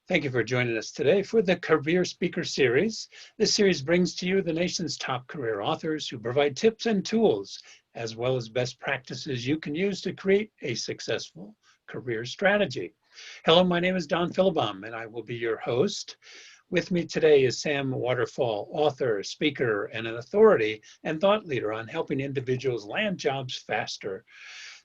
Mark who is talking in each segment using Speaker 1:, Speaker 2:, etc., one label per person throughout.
Speaker 1: Thank you for joining us today for the Career Speaker Series. This series brings to you the nation's top career authors who provide tips and tools, as well as best practices you can use to create a successful career strategy. Hello, my name is Don Philbaum, and I will be your host. With me today is Sam Waterfall, author, speaker, and an authority and thought leader on helping individuals land jobs faster.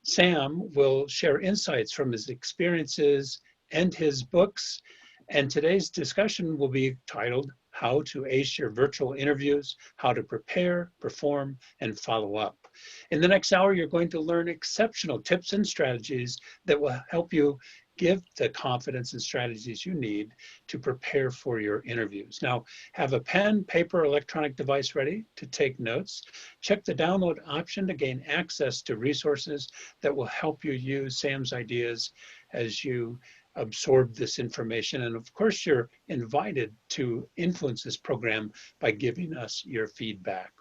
Speaker 1: Sam will share insights from his experiences and his books. And today's discussion will be titled, How to Ace Your Virtual Interviews, How to Prepare, Perform, and Follow Up. In the next hour, you're going to learn exceptional tips and strategies that will help you give the confidence and strategies you need to prepare for your interviews. Now, have a pen, paper, electronic device ready to take notes. Check the download option to gain access to resources that will help you use Sam's ideas as you absorb this information. And of course, you're invited to influence this program by giving us your feedback.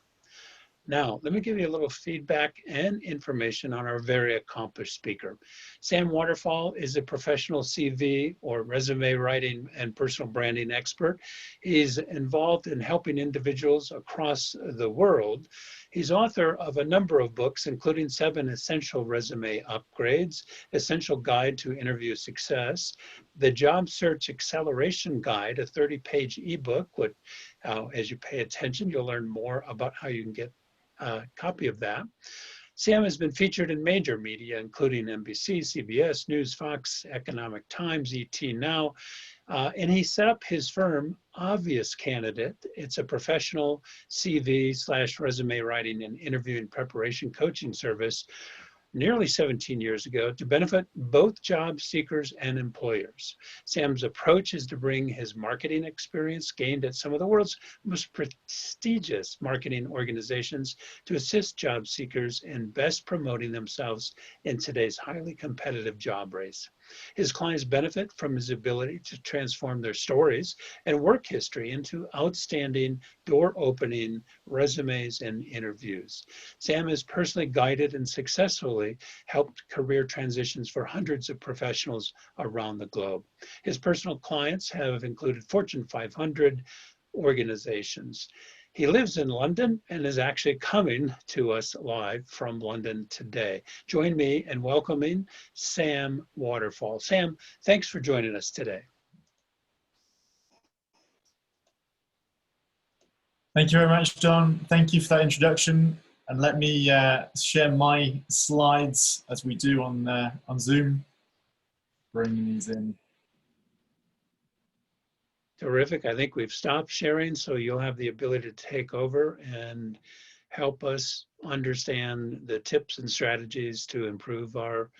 Speaker 1: Now, let me give you a little feedback and information on our very accomplished speaker. Sam Waterfall is a professional CV or resume writing and personal branding expert. He's involved in helping individuals across the world. He's author of a number of books, including 7 Essential Resume Upgrades, Essential Guide to Interview Success, the Job Search Acceleration Guide, a 30-page ebook. As you pay attention, you'll learn more about how you can get a copy of that. Sam has been featured in major media, including NBC, CBS, News, Fox, Economic Times, ET Now, and he set up his firm, Obvious Candidate. It's a professional CV/resume writing and interviewing preparation coaching service nearly 17 years ago to benefit both job seekers and employers. Sam's approach is to bring his marketing experience gained at some of the world's most prestigious marketing organizations to assist job seekers in best promoting themselves in today's highly competitive job race. His clients benefit from his ability to transform their stories and work history into outstanding door-opening resumes and interviews. Sam has personally guided and successfully helped career transitions for hundreds of professionals around the globe. His personal clients have included Fortune 500 organizations. He lives in London and is actually coming to us live from London today. Join me in welcoming Sam Waterfall. Sam, thanks for joining us today.
Speaker 2: Thank you very much, Don. Thank you for that introduction. And let me share my slides as we do on Zoom. Bringing these in.
Speaker 1: Terrific. I think we've stopped sharing, so you'll have the ability to take over and help us understand the tips and strategies to improve our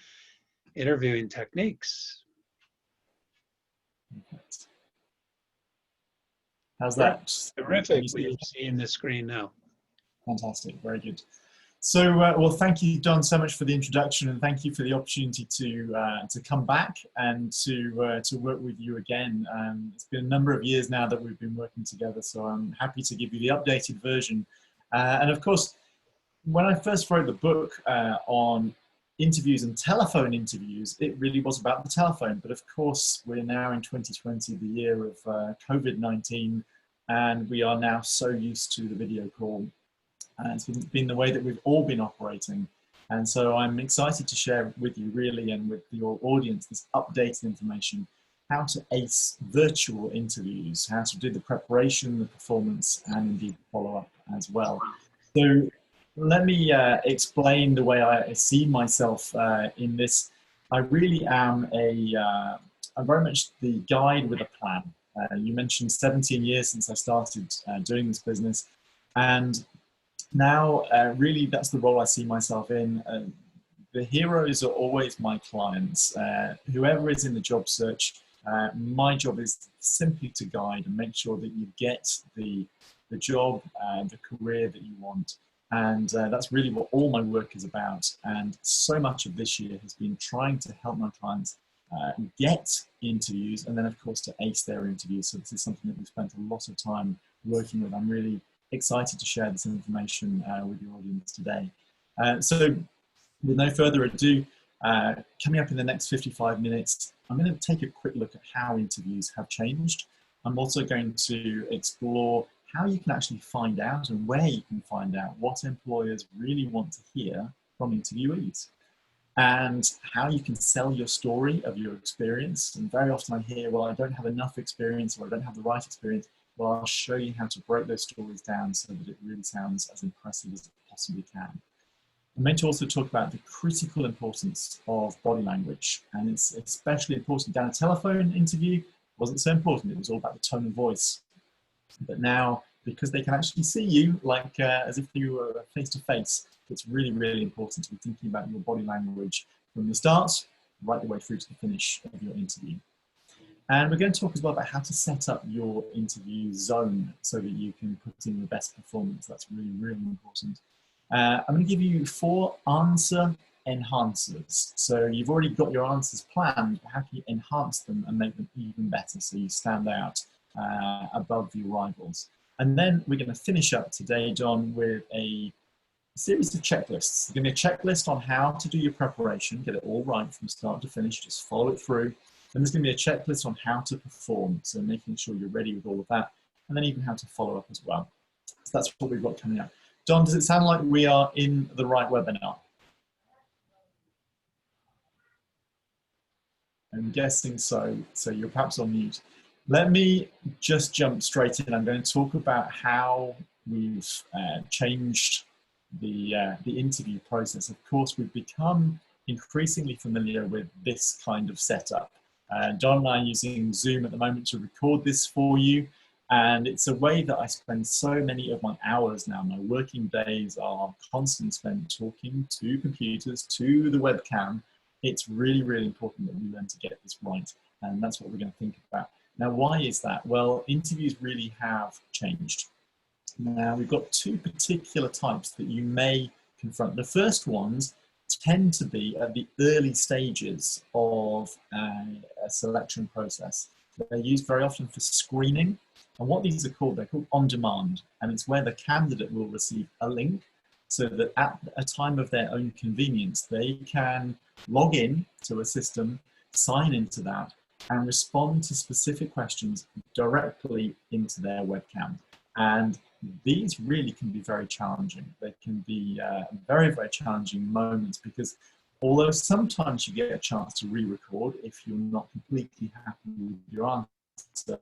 Speaker 1: interviewing techniques.
Speaker 2: How's that?
Speaker 1: Terrific. We're seeing the screen now.
Speaker 2: Fantastic. Very good. So, well, thank you, Don, so much for the introduction, and thank you for the opportunity to come back and to work with you again. It's been a number of years now that we've been working together, so I'm happy to give you the updated version. And of course, when I first wrote the book on interviews and telephone interviews, it really was about the telephone. But of course, we're now in 2020, the year of COVID-19, and we are now so used to the video call. It's been the way that we've all been operating. And so I'm excited to share with you really and with your audience this updated information, how to ace virtual interviews, how to do the preparation, the performance, and indeed the follow-up as well. So let me explain the way I see myself in this. I really am I'm very much the guide with a plan. You mentioned 17 years since I started doing this business. And now, really, that's the role I see myself in. The heroes are always my clients. Whoever is in the job search, my job is simply to guide and make sure that you get the job and the career that you want. And that's really what all my work is about. And so much of this year has been trying to help my clients get interviews and then, of course, to ace their interviews. So this is something that we've spent a lot of time working with. I'm really excited to share this information with your audience today. So with no further ado, Coming up in the next 55 minutes, I'm going to take a quick look at how interviews have changed. I'm also going to explore how you can actually find out and where you can find out what employers really want to hear from interviewees, and how you can sell your story of your experience. And very often I hear, well, I don't have enough experience, or I don't have the right experience. Well, I'll show you how to break those stories down so that it really sounds as impressive as it possibly can. I'm meant to also talk about the critical importance of body language, and it's especially important. Down a telephone interview, it wasn't so important. It was all about the tone of voice. But now, because they can actually see you, like as if you were face to face, it's really, really important to be thinking about your body language from the start right the way through to the finish of your interview. And we're going to talk as well about how to set up your interview zone so that you can put in the best performance. That's really, really important. I'm going to give you 4 answer enhancers. So you've already got your answers planned, but how can you enhance them and make them even better so you stand out above your rivals? And then we're going to finish up today, John, with a series of checklists. Give me a checklist on how to do your preparation, get it all right from start to finish, just follow it through. Then there's going to be a checklist on how to perform, so making sure you're ready with all of that, and then even how to follow up as well. So that's what we've got coming up. Don, does it sound like we are in the right webinar? I'm guessing so, so you're perhaps on mute. Let me just jump straight in. I'm going to talk about how we've changed the interview process. Of course, we've become increasingly familiar with this kind of setup. Don and I are using Zoom at the moment to record this for you. And it's a way that I spend so many of my hours now. My working days are constantly spent talking to computers, to the webcam. It's really, really important that we learn to get this right. And that's what we're going to think about. Now, why is that? Well, interviews really have changed. Now, we've got 2 particular types that you may confront. The first ones tend to be at the early stages of a selection process. They're used very often for screening. And what these are called, they're called on demand. And it's where the candidate will receive a link so that at a time of their own convenience, they can log in to a system, sign into that, and respond to specific questions directly into their webcam. And these really can be very challenging. They can be very, very challenging moments, because although sometimes you get a chance to re-record if you're not completely happy with your answer,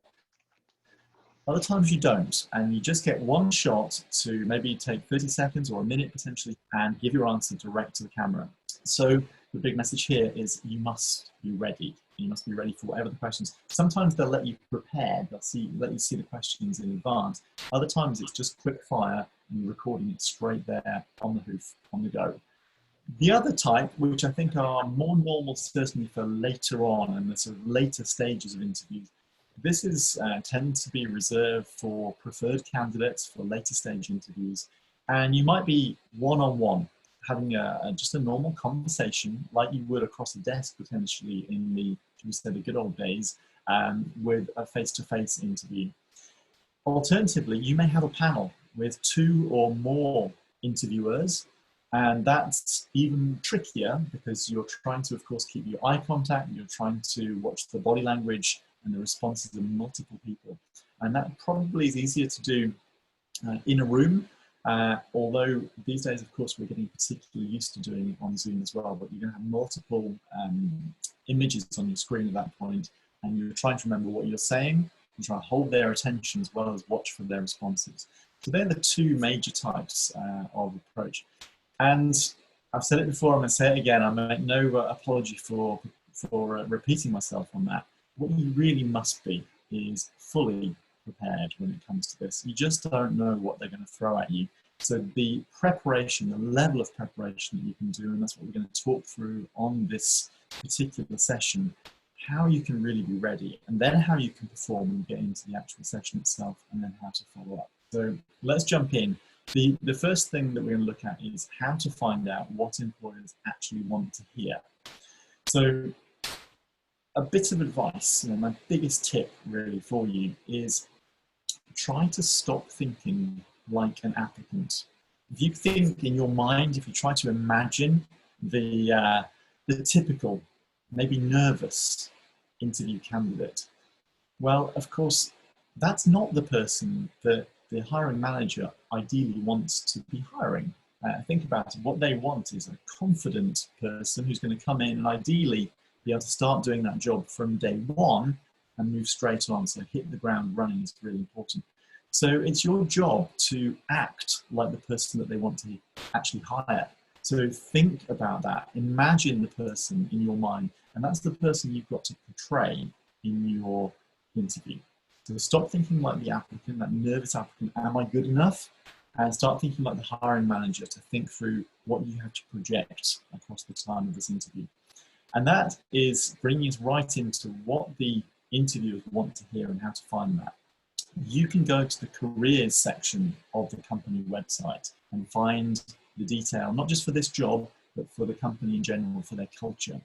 Speaker 2: other times you don't, and you just get one shot to maybe take 30 seconds or a minute potentially and give your answer direct to the camera. So the big message here is you must be ready. You must be ready for whatever the questions. Sometimes they'll let you prepare, let you see the questions in advance. Other times it's just quick fire and you're recording it straight there on the hoof, on the go. The other type, which I think are more normal certainly for later on and the sort of later stages of interviews, this is tends to be reserved for preferred candidates for later stage interviews. And you might be one-on-one, having just a normal conversation like you would across a desk potentially in the, should we say, the good old days, with a face-to-face interview. Alternatively, you may have a panel with 2 or more interviewers, and that's even trickier because you're trying to, of course, keep your eye contact, you're trying to watch the body language and the responses of multiple people. And that probably is easier to do in a room, although these days, of course, we're getting particularly used to doing it on Zoom as well, but you're going to have multiple images on your screen at that point, and you're trying to remember what you're saying, and try to hold their attention as well as watch for their responses. So they're the 2 major types of approach. And I've said it before, I'm going to say it again, I make no apology for repeating myself on that. What you really must be is fully prepared when it comes to this. You just don't know what they're going to throw at you. So the preparation, the level of preparation that you can do, and that's what we're going to talk through on this particular session, how you can really be ready, and then how you can perform and get into the actual session itself, and then how to follow up. So let's jump in. The first thing that we're going to look at is how to find out what employers actually want to hear. So a bit of advice, my biggest tip really for you is try to stop thinking like an applicant. If you think in your mind, if you try to imagine the the typical, maybe nervous interview candidate? Well, of course, that's not the person that the hiring manager ideally wants to be hiring. Think about it. What they want is a confident person who's going to come in and ideally be able to start doing that job from day one and move straight on. So hit the ground running is really important. So it's your job to act like the person that they want to actually hire. So think about that. Imagine the person in your mind, and that's the person you've got to portray in your interview. So stop thinking like the applicant, that nervous applicant, am I good enough? And start thinking like the hiring manager to think through what you have to project across the time of this interview. And that is bringing us right into what the interviewers want to hear and how to find that. You can go to the careers section of the company website and find the detail, not just for this job, but for the company in general, for their culture.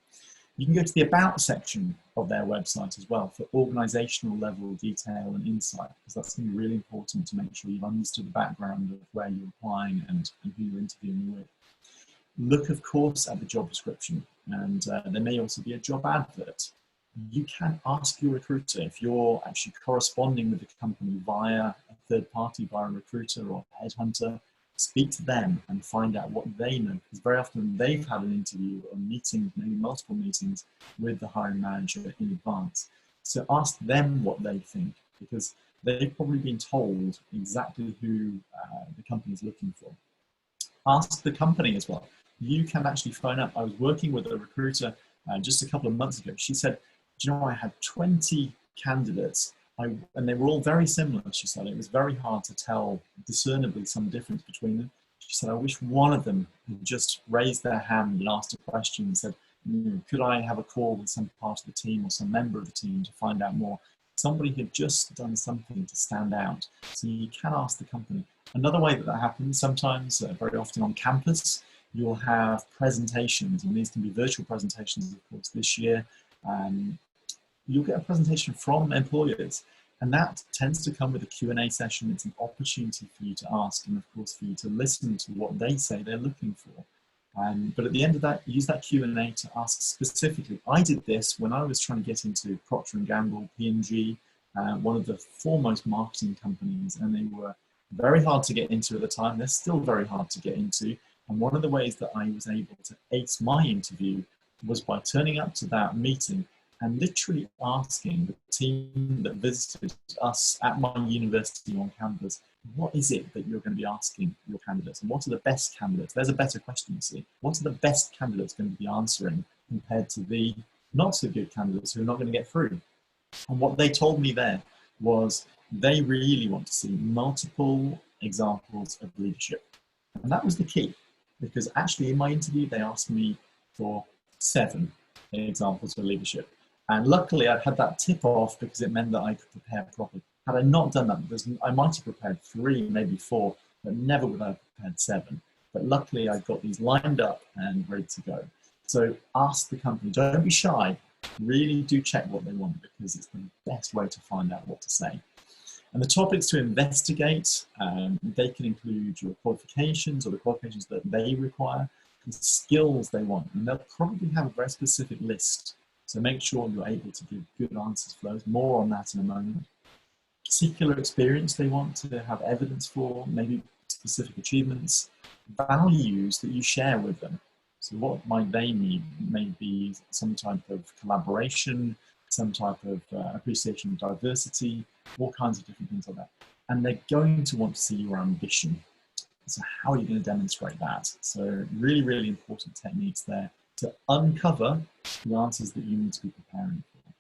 Speaker 2: You can go to the about section of their website as well for organizational level detail and insight, because that's going to be really important to make sure you've understood the background of where you're applying and who you're interviewing with. Look, of course, at the job description, and there may also be a job advert. You can ask your recruiter if you're actually corresponding with the company via a third party, via a recruiter or a headhunter. Speak to them and find out what they know, because very often they've had an interview or meeting, maybe multiple meetings with the hiring manager in advance. So ask them what they think, because they've probably been told exactly who the company is looking for. Ask the company as well. You can actually phone up. I was working with a recruiter just a couple of months ago. She said, do you know, I had 20 candidates and they were all very similar. She said it was very hard to tell discernibly some difference between them. She said, I wish one of them had just raised their hand and asked a question and said, could I have a call with some part of the team or some member of the team to find out more? Somebody had just done something to stand out. So you can ask the company. Another way that happens sometimes, very often on campus, you'll have presentations, and these can be virtual presentations, of course, this year. You'll get a presentation from employers, and that tends to come with a Q&A session. It's an opportunity for you to ask, and of course for you to listen to what they say they're looking for. But at the end of that, use that Q&A to ask specifically. I did this when I was trying to get into Procter & Gamble, P&G, one of the foremost marketing companies, and they were very hard to get into at the time. They're still very hard to get into. And one of the ways that I was able to ace my interview was by turning up to that meeting and literally asking the team that visited us at my university on campus, what is it that you're going to be asking your candidates? And what are the best candidates? There's a better question, you see. What are the best candidates going to be answering compared to the not so good candidates who are not going to get through? And what they told me there was they really want to see multiple examples of leadership. And that was the key, because actually in my interview, they asked me for 7 examples of leadership. And luckily I had that tip off because it meant that I could prepare properly. Had I not done that, I might have prepared 3, maybe 4, but never would I have prepared 7. But luckily I got these lined up and ready to go. So ask the company, don't be shy, really do check what they want, because it's the best way to find out what to say. And the topics to investigate, they can include your qualifications or the qualifications that they require, the skills they want, and they'll probably have a very specific list. So make sure you're able to give good answers for those. More on that in a moment. Particular experience they want to have evidence for, maybe specific achievements, values that you share with them. So what might they need? Maybe some type of collaboration, some type of appreciation of diversity, all kinds of different things like that. And they're going to want to see your ambition. So how are you going to demonstrate that? So really, really important techniques there to uncover the answers that you need to be preparing for.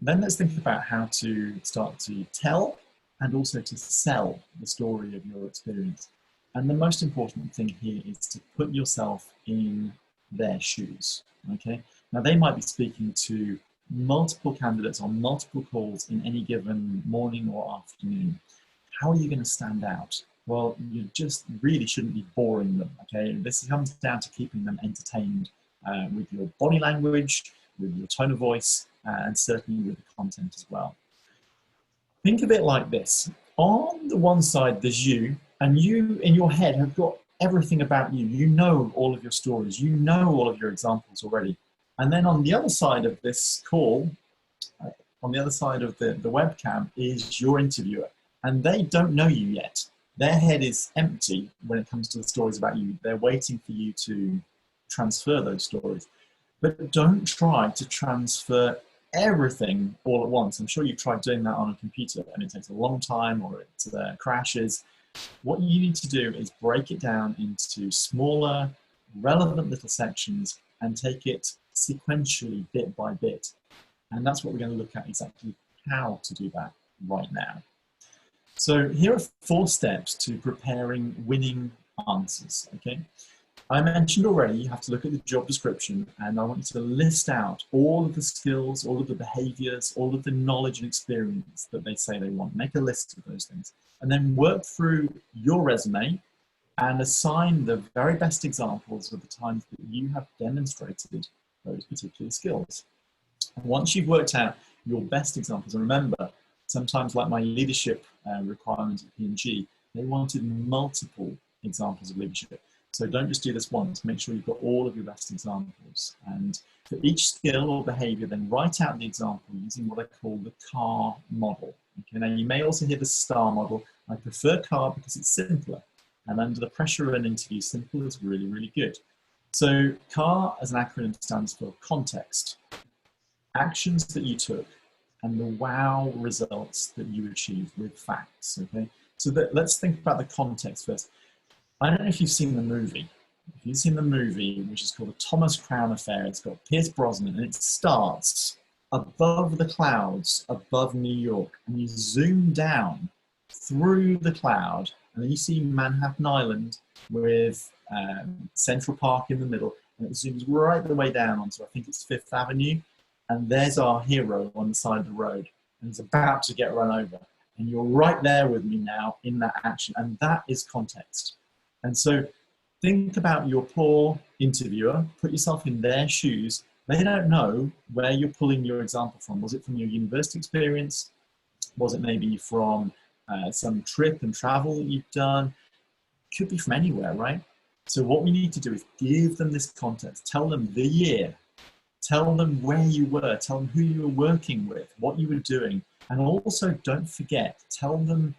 Speaker 2: Then let's think about how to start to tell and also to sell the story of your experience. And the most important thing here is to put yourself in their shoes, okay? Now they might be speaking to multiple candidates on multiple calls in any given morning or afternoon. How are you going to stand out? Well, you just really shouldn't be boring them, okay? This comes down to keeping them entertained with your body language, with your tone of voice, and certainly with the content as well. Think of it like this. On the one side, there's you, and you in your head have got everything about you. You know all of your stories. You know all of your examples already. And then on the other side of this call, on the other side of the webcam is your interviewer. And they don't know you yet. Their head is empty when it comes to the stories about you. They're waiting for you to transfer those stories. But don't try to transfer everything all at once. I'm sure you've tried doing that on a computer and it takes a long time or it crashes. What you need to do is break it down into smaller, relevant little sections and take it sequentially, bit by bit. And that's what we're going to look at exactly how to do that right now. So here are 4 steps to preparing winning answers, okay? I mentioned already you have to look at the job description, and I want you to list out all of the skills, all of the behaviors, all of the knowledge and experience that they say they want. Make a list of those things and then work through your resume and assign the very best examples of the times that you have demonstrated those particular skills. And once you've worked out your best examples, and remember, sometimes like my leadership requirement at P&G, they wanted multiple examples of leadership. So don't just do this once, make sure you've got all of your best examples. And for each skill or behavior, then write out the example using what I call the CAR model. Okay, now you may also hear the STAR model. I prefer CAR because it's simpler. And under the pressure of an interview, simple is really, really good. So CAR as an acronym stands for context, actions that you took, and the wow results that you achieved with facts, okay? So let's think about the context first. I don't know if you've seen the movie. If you've seen the movie, which is called The Thomas Crown Affair, it's got Pierce Brosnan, and it starts above the clouds, above New York, and you zoom down through the cloud, and then you see Manhattan Island with Central Park in the middle, and it zooms right the way down onto, I think it's Fifth Avenue, and there's our hero on the side of the road, and he's about to get run over. And you're right there with me now in that action, and that is context. And so think about your poor interviewer, put yourself in their shoes. They don't know where you're pulling your example from. Was it from your university experience? Was it maybe from some trip and travel that you've done? Could be from anywhere, right? So what we need to do is give them this context. Tell them the year. Tell them where you were. Tell them who you were working with, what you were doing. And also, don't forget, tell them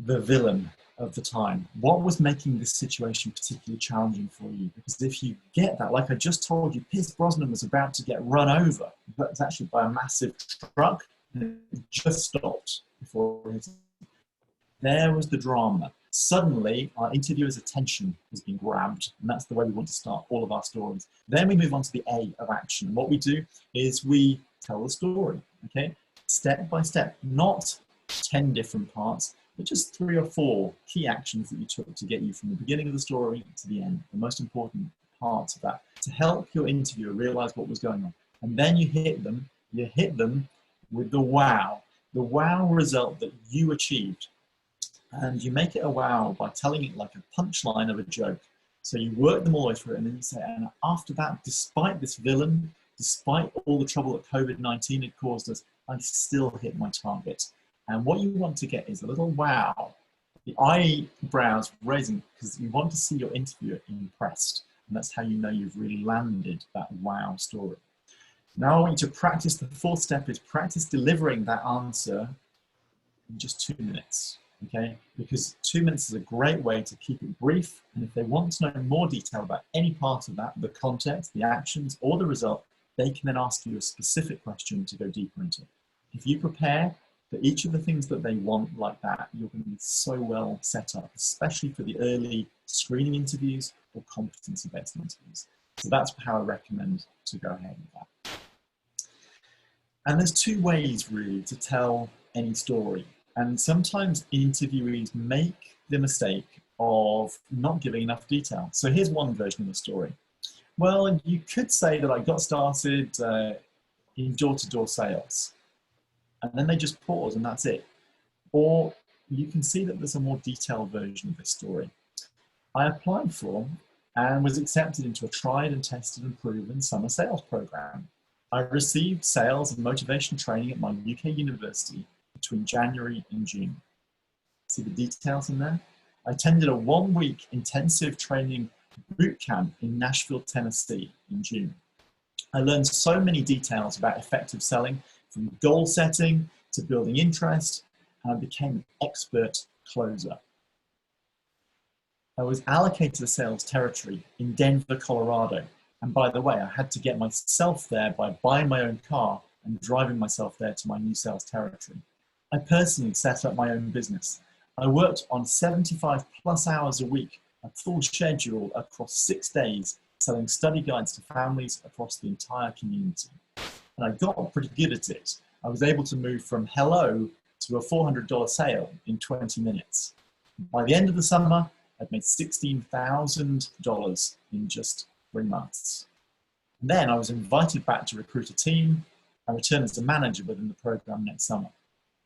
Speaker 2: the villain of the time. What was making this situation particularly challenging for you? Because if you get that, like I just told you, Pierce Brosnan was about to get run over, but it's actually by a massive truck, and it just stopped before it. There was the drama. Suddenly, our interviewer's attention has been grabbed, and that's the way we want to start all of our stories. Then we move on to the A of action. What we do is we tell the story, okay? Step by step, not 10 different parts, but just 3 or 4 key actions that you took to get you from the beginning of the story to the end, the most important parts of that, to help your interviewer realize what was going on. And then you hit them with the wow result that you achieved. And you make it a wow by telling it like a punchline of a joke. So you work them all the way through, and then you say, and after that, despite this villain, despite all the trouble that COVID-19 had caused us, I still hit my target. And what you want to get is a little wow, the eyebrows raising, because you want to see your interviewer impressed. And that's how you know you've really landed that wow story. Now I want you to practice. The 4th step is practice delivering that answer in just 2 minutes. Okay, because 2 minutes is a great way to keep it brief. And if they want to know more detail about any part of that, the context, the actions, or the result, they can then ask you a specific question to go deeper into. If you prepare for each of the things that they want like that, you're going to be so well set up, especially for the early screening interviews or competency-based interviews. So that's how I recommend to go ahead with that. And there's 2 ways really to tell any story. And sometimes interviewees make the mistake of not giving enough detail. So here's one version of the story. Well, you could say that I got started in door-to-door sales, and then they just pause and that's it. Or you can see that there's a more detailed version of this story. I applied for and was accepted into a tried and tested and proven summer sales program. I received sales and motivation training at my UK university between January and June. See the details in there? I attended a 1-week intensive training boot camp in Nashville, Tennessee in June. I learned so many details about effective selling, from goal setting to building interest, and I became an expert closer. I was allocated a sales territory in Denver, Colorado. And by the way, I had to get myself there by buying my own car and driving myself there to my new sales territory. I personally set up my own business. I worked on 75 plus hours a week, a full schedule across 6 days, selling study guides to families across the entire community. And I got pretty good at it. I was able to move from hello to a $400 sale in 20 minutes. By the end of the summer, I'd made $16,000 in just 3 months. And then I was invited back to recruit a team and return as a manager within the program next summer.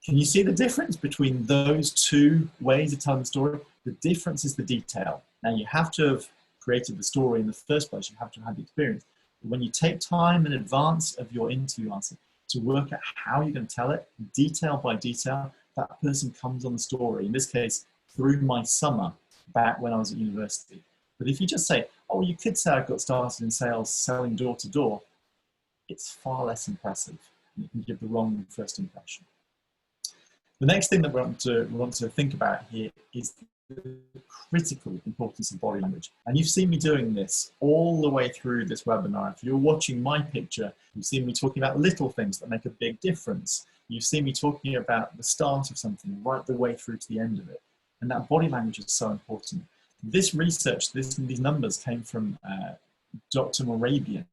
Speaker 2: Can you see the difference between those two ways of telling the story? The difference is the detail. Now, you have to have created the story in the first place. You have to have had the experience. But when you take time in advance of your interview answer to work out how you're going to tell it, detail by detail, that person comes on the story. In this case, through my summer back when I was at university. But if you just say, oh, you could say I got started in sales selling door to door, it's far less impressive. And you can give the wrong first impression. The next thing that we want to think about here is the critical importance of body language. And you've seen me doing this all the way through this webinar. If you're watching my picture, you've seen me talking about little things that make a big difference. You've seen me talking about the start of something right the way through to the end of it. And that body language is so important. This research, these numbers came from Dr. Morabian.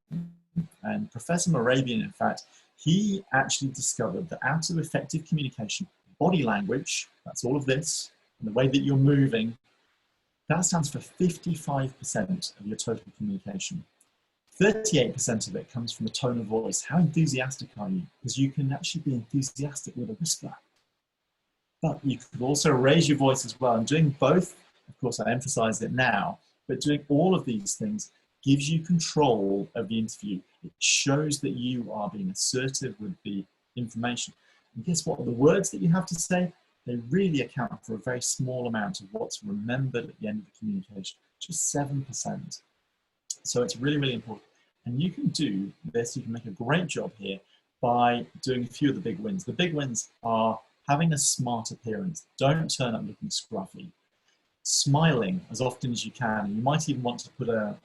Speaker 2: And Professor Morabian, in fact, he actually discovered that out of effective communication, body language, that's all of this, and the way that you're moving, that stands for 55% of your total communication. 38% of it comes from the tone of voice. How enthusiastic are you? Because you can actually be enthusiastic with a whisper. But you could also raise your voice as well. And doing both, of course, I emphasize it now, but doing all of these things gives you control of the interview. It shows that you are being assertive with the information. And guess what? The words that you have to say, they really account for a very small amount of what's remembered at the end of the communication, just 7%. So it's really, really important. And you can do this, you can make a great job here by doing a few of the big wins. The big wins are having a smart appearance. Don't turn up looking scruffy. Smiling as often as you can. You might even want to put a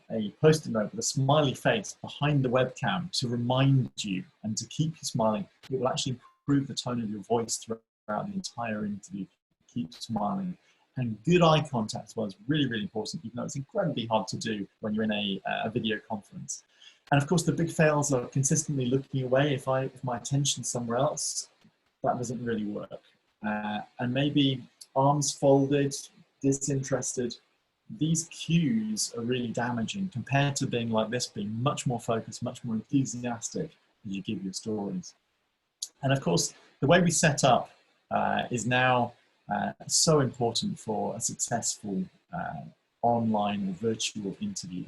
Speaker 2: post-it note with a smiley face behind the webcam to remind you and to keep you smiling. It will actually improve the tone of your voice throughout the entire interview. Keep smiling. And good eye contact as well is really, really important. Even though it's incredibly hard to do when you're in a video conference. And of course, the big fails are consistently looking away. If my attention's somewhere else, that doesn't really work. And maybe arms folded, disinterested. These cues are really damaging compared to being like this, being much more focused, much more enthusiastic as you give your stories. And of course, the way we set up is now so important for a successful online or virtual interview.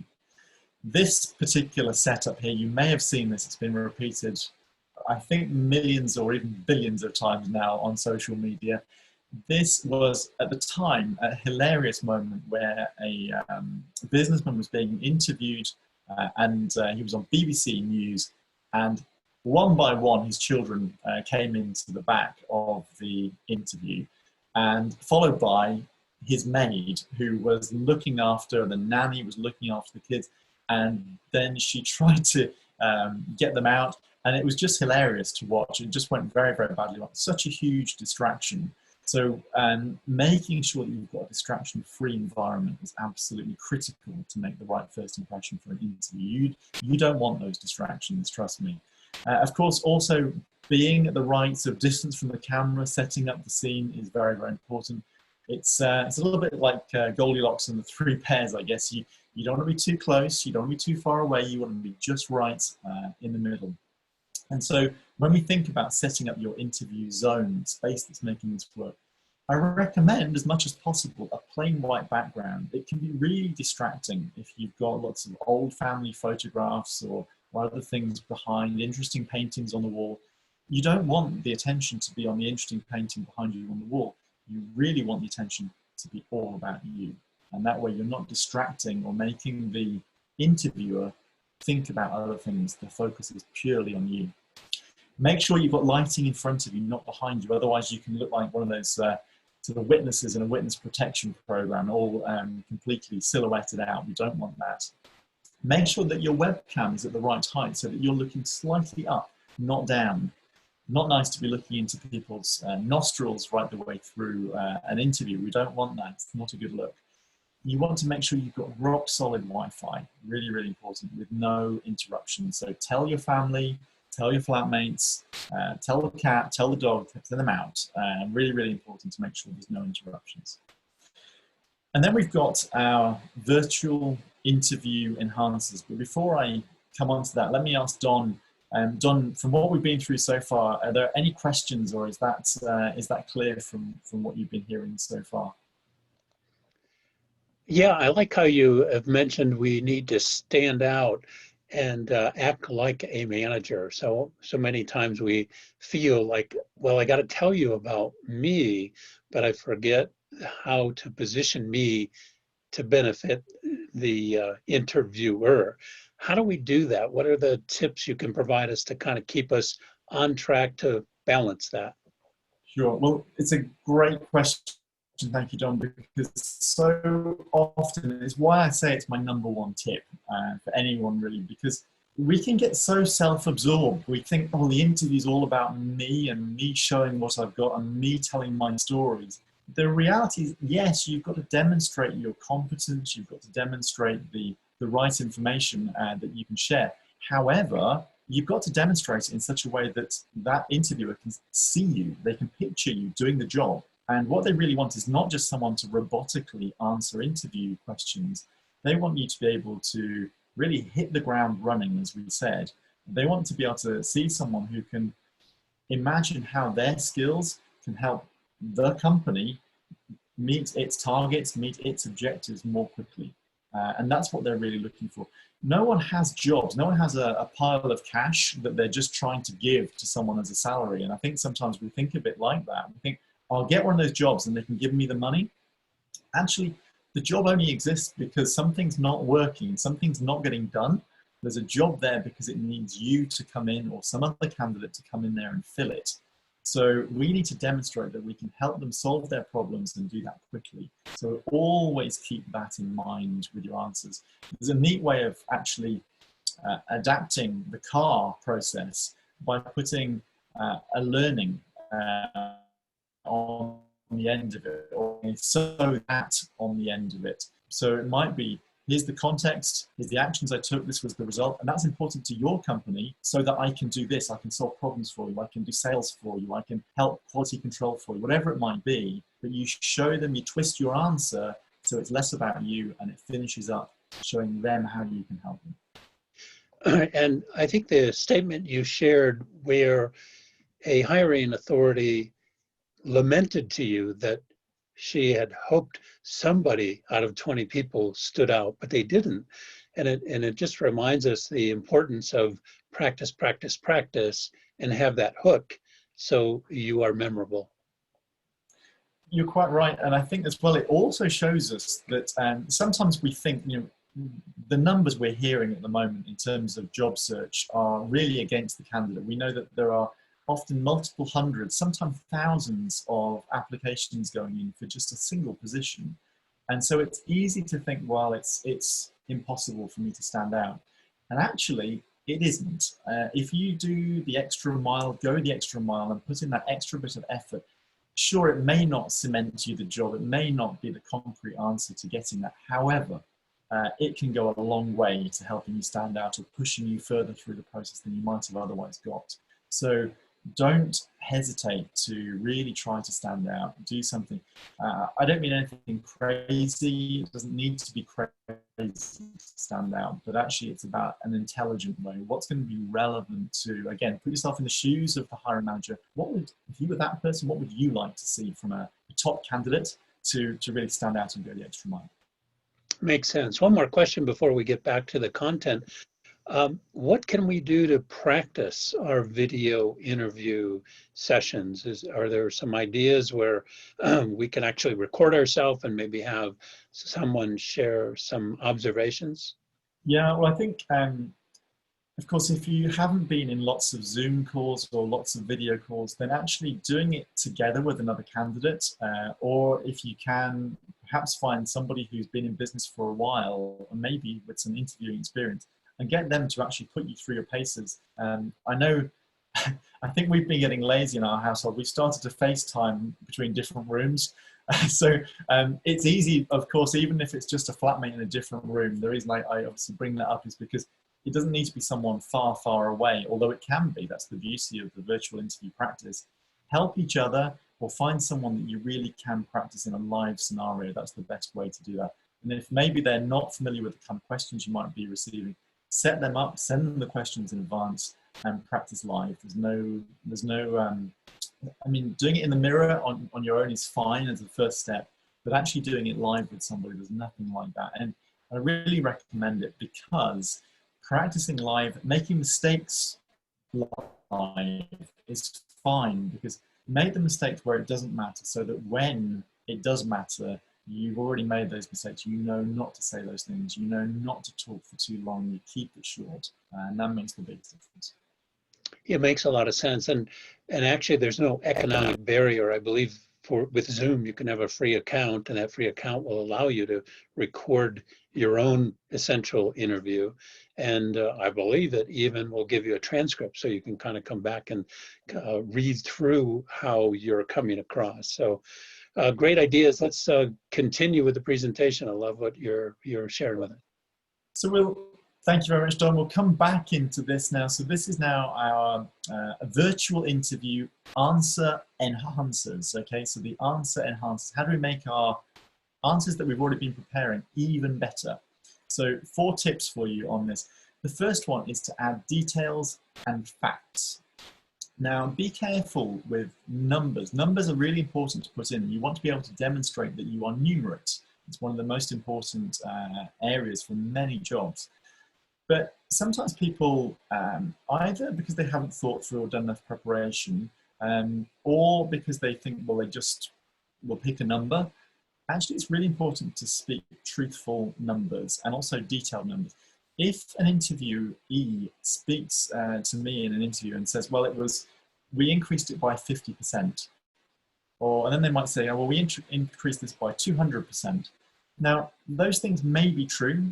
Speaker 2: This particular setup here, you may have seen this, it's been repeated, I think millions or even billions of times now on social media. This was, at the time, a hilarious moment where a businessman was being interviewed and he was on BBC News, and one by one his children came into the back of the interview, and followed by his maid, who was looking after, the nanny was looking after the kids, and then she tried to get them out, and it was just hilarious to watch. It just went very, very badly. Such a huge distraction. So making sure that you've got a distraction-free environment is absolutely critical to make the right first impression for an interview. You don't want those distractions, trust me. Of course, also being at the right sort of distance from the camera, setting up the scene is very, very important. It's a little bit like Goldilocks and the three pairs, I guess. You don't want to be too close, you don't want to be too far away, you want to be just right in the middle. And so when we think about setting up your interview zone, space that's making this work, I recommend as much as possible a plain white background. It can be really distracting if you've got lots of old family photographs or other things behind, interesting paintings on the wall. You don't want the attention to be on the interesting painting behind you on the wall. You really want the attention to be all about you. And that way you're not distracting or making the interviewer think about other things. The focus is purely on you. Make sure you've got lighting in front of you, not behind you. Otherwise you can look like one of those sort of witnesses in a witness protection program, all completely silhouetted out. We don't want that. Make sure that your webcam is at the right height so that you're looking slightly up, not down. Not nice to be looking into people's nostrils right the way through an interview. We don't want that. It's not a good look. You want to make sure you've got rock solid Wi-Fi. Really, really important, with no interruptions. So tell your family, tell your flatmates, tell the cat, tell the dog, send them out. Really, really important to make sure there's no interruptions. And then we've got our virtual interview enhancers. But before I come on to that, let me ask Don. Don, from what we've been through so far, are there any questions, or is that clear from what you've been hearing so far?
Speaker 1: Yeah, I like how you have mentioned we need to stand out and act like a manager. So many times we feel like, well, I got to tell you about me, but I forget how to position me to benefit the interviewer. How do we do that? What are the tips you can provide us to kind of keep us on track to balance that?
Speaker 2: Sure. Well, it's a great question. Thank you, John, because so often it's why I say it's my number one tip for anyone, really, because we can get so self-absorbed. We think, oh, the interview's all about me and me showing what I've got and me telling my stories. The reality is, yes, you've got to demonstrate your competence. You've got to demonstrate the right information that you can share. However, you've got to demonstrate it in such a way that that interviewer can see you. They can picture you doing the job. And what they really want is not just someone to robotically answer interview questions. They want you to be able to really hit the ground running, as we said. They want to be able to see someone who can imagine how their skills can help the company meet its targets, meet its objectives more quickly. And that's what they're really looking for. No one has jobs. No one has a pile of cash that they're just trying to give to someone as a salary. And I think sometimes we think a bit like that. We think, I'll get one of those jobs and they can give me the money. Actually, the job only exists because something's not working, something's not getting done. There's a job there because it needs you to come in or some other candidate to come in there and fill it. So we need to demonstrate that we can help them solve their problems and do that quickly. So always keep that in mind with your answers. There's a neat way of actually adapting the car process by putting a learning on the end of it, or so that on the end of it. So it might be, here's the context, here's the actions I took, this was the result, and that's important to your company so that I can do this, I can solve problems for you, I can do sales for you, I can help quality control for you, whatever it might be. But you show them, you twist your answer so it's less about you and it finishes up showing them how you can help them.
Speaker 1: And I think the statement you shared where a hiring authority lamented to you that she had hoped somebody out of 20 people stood out, but they didn't. And it just reminds us the importance of practice, practice, practice, and have that hook so you are memorable.
Speaker 2: You're quite right. And I think as well, it also shows us that sometimes we think, the numbers we're hearing at the moment in terms of job search are really against the candidate. We know that there are often multiple hundreds, sometimes thousands of applications going in for just a single position. And so it's easy to think, well, it's impossible for me to stand out. And actually, it isn't. If you do the extra mile, go the extra mile and put in that extra bit of effort, sure, it may not cement you the job. It may not be the concrete answer to getting that. However, it can go a long way to helping you stand out or pushing you further through the process than you might have otherwise got. So don't hesitate to really try to stand out, do something. I don't mean anything crazy. It doesn't need to be crazy to stand out, but actually it's about an intelligent way. What's going to be relevant to, again, put yourself in the shoes of the hiring manager. If you were that person, what would you like to see from a top candidate to really stand out and go the extra mile?
Speaker 1: Makes sense. One more question before we get back to the content. What can we do to practice our video interview sessions? Are there some ideas where we can actually record ourselves and maybe have someone share some observations?
Speaker 2: Yeah, well, I think, of course, if you haven't been in lots of Zoom calls or lots of video calls, then actually doing it together with another candidate, or if you can, perhaps find somebody who's been in business for a while, and maybe with some interviewing experience, and get them to actually put you through your paces. I know, I think we've been getting lazy in our household. We've started to FaceTime between different rooms. So it's easy, of course, even if it's just a flatmate in a different room. The reason I obviously bring that up is because it doesn't need to be someone far, far away, although it can be. That's the beauty of the virtual interview practice. Help each other, or find someone that you really can practice in a live scenario. That's the best way to do that. And if maybe they're not familiar with the kind of questions you might be receiving, set them up, send them the questions in advance, and practice live. There's no, I mean, doing it in the mirror on your own is fine as a first step, but actually doing it live with somebody, there's nothing like that. And I really recommend it because practicing live, making mistakes live is fine, because make the mistakes where it doesn't matter, so that when it does matter, you've already made those mistakes. You know not to say those things. You know not to talk for too long. You keep it short, and that makes the biggest difference.
Speaker 1: It makes a lot of sense. And actually there's no economic barrier. I believe with Zoom, you can have a free account, and that free account will allow you to record your own essential interview. And I believe it even will give you a transcript, so you can kind of come back and read through how you're coming across. So great ideas. Let's continue with the presentation. I love what you're sharing with us.
Speaker 2: So thank you very much, Don. We'll come back into this now. So this is now our virtual interview answer enhancers. Okay, so the answer enhancers. How do we make our answers that we've already been preparing even better? So 4 tips for you on this. The first one is to add details and facts. Now, be careful with numbers. Numbers are really important to put in. You want to be able to demonstrate that you are numerate. It's one of the most important areas for many jobs. But sometimes people, either because they haven't thought through or done enough preparation, or because they think, well, they just will pick a number. Actually, it's really important to speak truthful numbers and also detailed numbers. If an interviewee speaks to me in an interview and says, well, we increased it by 50%, and then they might say, oh, well, we increased this by 200%. Now, those things may be true,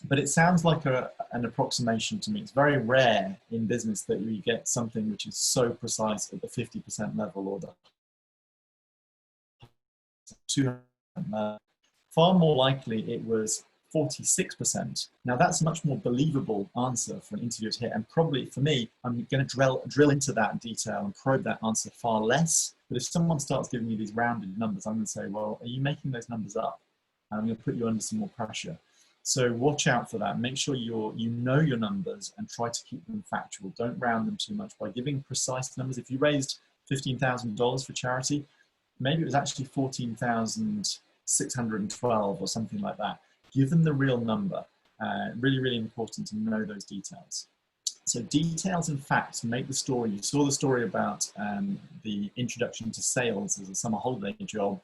Speaker 2: but it sounds like an approximation to me. It's very rare in business that you get something which is so precise at the 50% level or the 200%. Far more likely it was 46%. Now that's a much more believable answer for an interviewer to hear, and probably for me, I'm going to drill into that detail and probe that answer far less. But if someone starts giving me these rounded numbers, I'm going to say, well, are you making those numbers up? And I'm going to put you under some more pressure. So watch out for that. Make sure you know your numbers and try to keep them factual. Don't round them too much by giving precise numbers. If you raised $15,000 for charity, maybe it was actually 14,612 or something like that. Give them the real number. Really, really important to know those details. So details and facts make the story. You saw the story about the introduction to sales as a summer holiday job.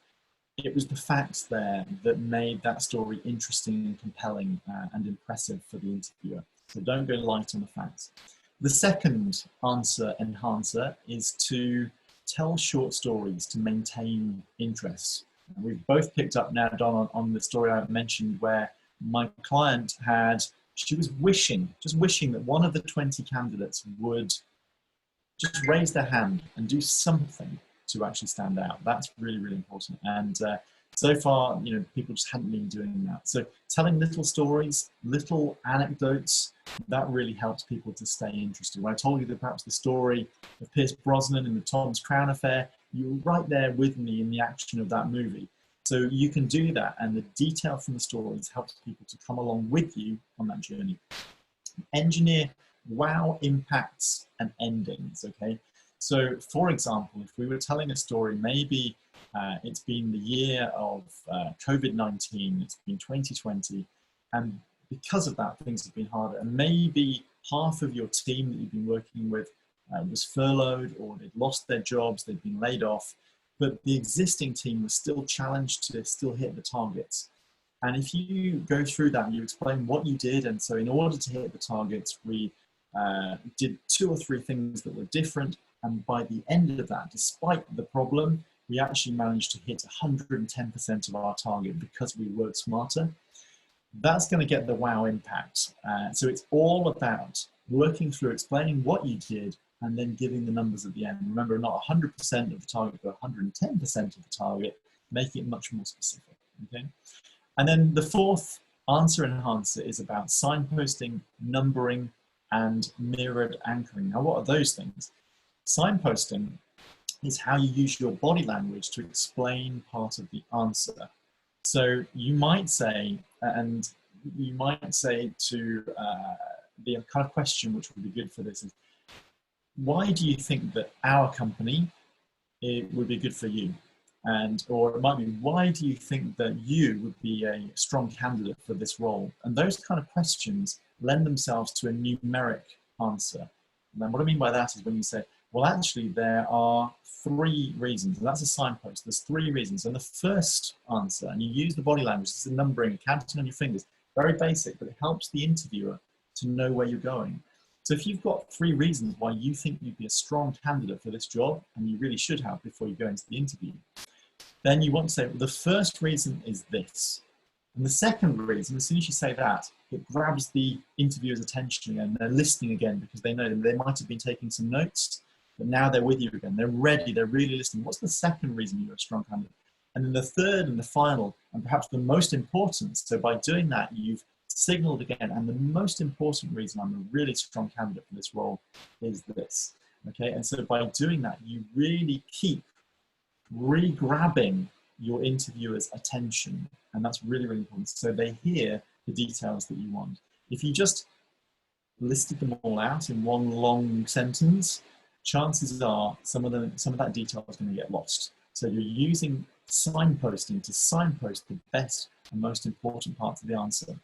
Speaker 2: It was the facts there that made that story interesting and compelling and impressive for the interviewer. So don't go light on the facts. The second answer enhancer is to tell short stories to maintain interest. We've both picked up now, Don, on the story I mentioned where my client she was just wishing that one of the 20 candidates would just raise their hand and do something to actually stand out. That's really, really important. And so far, people just hadn't been doing that. So telling little stories, little anecdotes, that really helps people to stay interested. When I told you that perhaps the story of Pierce Brosnan in the Tom's Crown affair, you were right there with me in the action of that movie. So you can do that, and the detail from the stories helps people to come along with you on that journey. Engineer wow impacts and endings, okay? So, for example, if we were telling a story, maybe it's been the year of COVID-19, it's been 2020, and because of that, things have been harder. And maybe half of your team that you've been working with was furloughed, or they'd lost their jobs, they'd been laid off, but the existing team was still challenged to still hit the targets. And if you go through that and you explain what you did, and so in order to hit the targets, we did 2 or 3 things that were different. And by the end of that, despite the problem, we actually managed to hit 110% of our target because we worked smarter. That's going to get the wow impact. So it's all about working through, explaining what you did, and then giving the numbers at the end. Remember, not 100% of the target, but 110% of the target, making it much more specific. Okay. And then the 4th answer enhancer is about signposting, numbering, and mirrored anchoring. Now, what are those things? Signposting is how you use your body language to explain part of the answer. So you might say, and you might say to the kind of question which would be good for this is, why do you think that our company would be good for you? And, or it might be, why do you think that you would be a strong candidate for this role? And those kind of questions lend themselves to a numeric answer. And what I mean by that is when you say, well, actually, there are 3 reasons, and that's a signpost. There's 3 reasons. And the first answer, and you use the body language, it's the numbering, counting on your fingers, very basic, but it helps the interviewer to know where you're going. So if you've got 3 reasons why you think you'd be a strong candidate for this job, and you really should have before you go into the interview, then you want to say, well, the first reason is this. And the second reason, as soon as you say that, it grabs the interviewer's attention again. They're listening again because they know they might have been taking some notes, but now they're with you again. They're ready. They're really listening. What's the second reason you're a strong candidate? And then the third and the final, and perhaps the most important, so by doing that, you've signaled again, and the most important reason I'm a really strong candidate for this role is this. Okay, and so by doing that, you really keep re-grabbing your interviewer's attention, and that's really, really important. So they hear the details that you want. If you just listed them all out in one long sentence, chances are some of that detail is going to get lost. So you're using signposting to signpost the best and most important parts of the answer.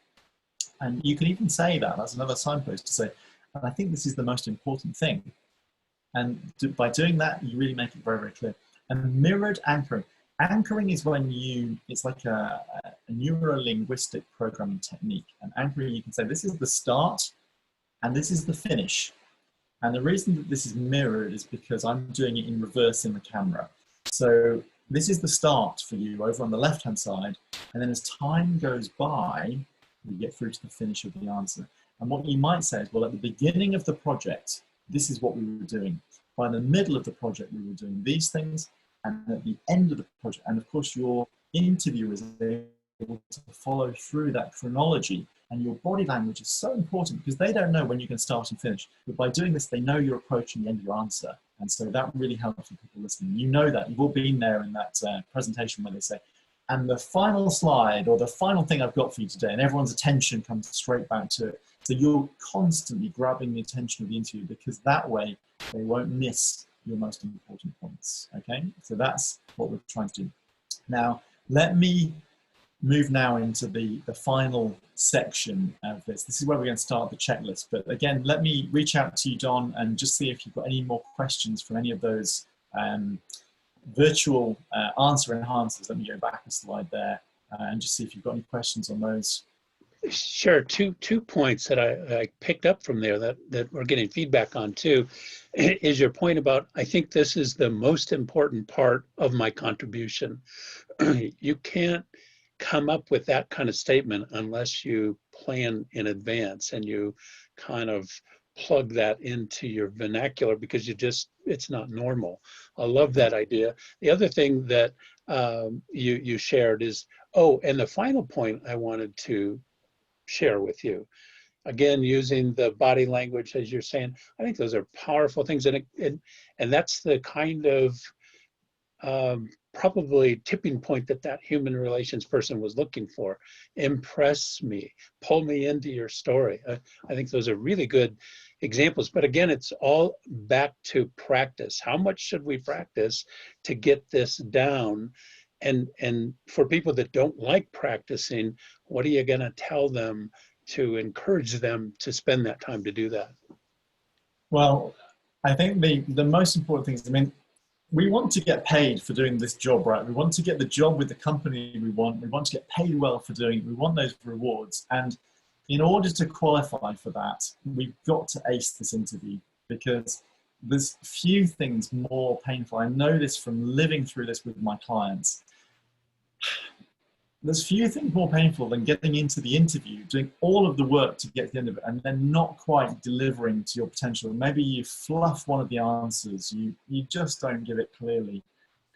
Speaker 2: And you can even say that, that's another signpost to say, and I think this is the most important thing. And by doing that, you really make it very, very clear. And mirrored anchoring. Anchoring is when it's like a neuro-linguistic programming technique. And anchoring, you can say, this is the start and this is the finish. And the reason that this is mirrored is because I'm doing it in reverse in the camera. So this is the start for you over on the left-hand side. And then as time goes by, we get through to the finish of the answer. And what you might say is, well, at the beginning of the project, this is what we were doing. By the middle of the project, we were doing these things. And at the end of the project, and of course, your interviewer is able to follow through that chronology. And your body language is so important because they don't know when you can start and finish. But by doing this, they know you're approaching the end of your answer. And so that really helps with people listening. You know that. You've all been there in that presentation where they say, and the final slide or the final thing I've got for you today, and everyone's attention comes straight back to it. So you're constantly grabbing the attention of the interviewer because that way they won't miss your most important points. Okay, so that's what we're trying to do. Now, let me move now into the final section of this. This is where we're going to start the checklist. But again, let me reach out to you, Don, and just see if you've got any more questions from any of those virtual answer enhancers. Let me go back a slide there and just see if you've got any questions on those.
Speaker 1: Sure. Two points that I picked up from there that we're getting feedback on too, is your point about, I think this is the most important part of my contribution. You can't come up with that kind of statement unless you plan in advance and you kind of plug that into your vernacular because it's not normal. I love that idea. The other thing that you shared is, and the final point I wanted to share with you, again, using the body language, as you're saying, I think those are powerful things. And that's the kind of probably tipping point that human relations person was looking for. Impress me, pull me into your story. I think those are really good examples. But again, it's all back to practice. How much should we practice to get this down? And for people that don't like practicing, what are you going to tell them to encourage them to spend that time to do that?
Speaker 2: Well, I think the most important thing is, I mean, we want to get paid for doing this job, right? We want to get the job with the company we want. We want to get paid well for doing it. We want those rewards. And in order to qualify for that, we've got to ace this interview, because there's few things more painful. I know this from living through this with my clients. There's few things more painful than getting into the interview, doing all of the work to get to the end of it, and then not quite delivering to your potential. Maybe you fluff one of the answers, you just don't give it clearly.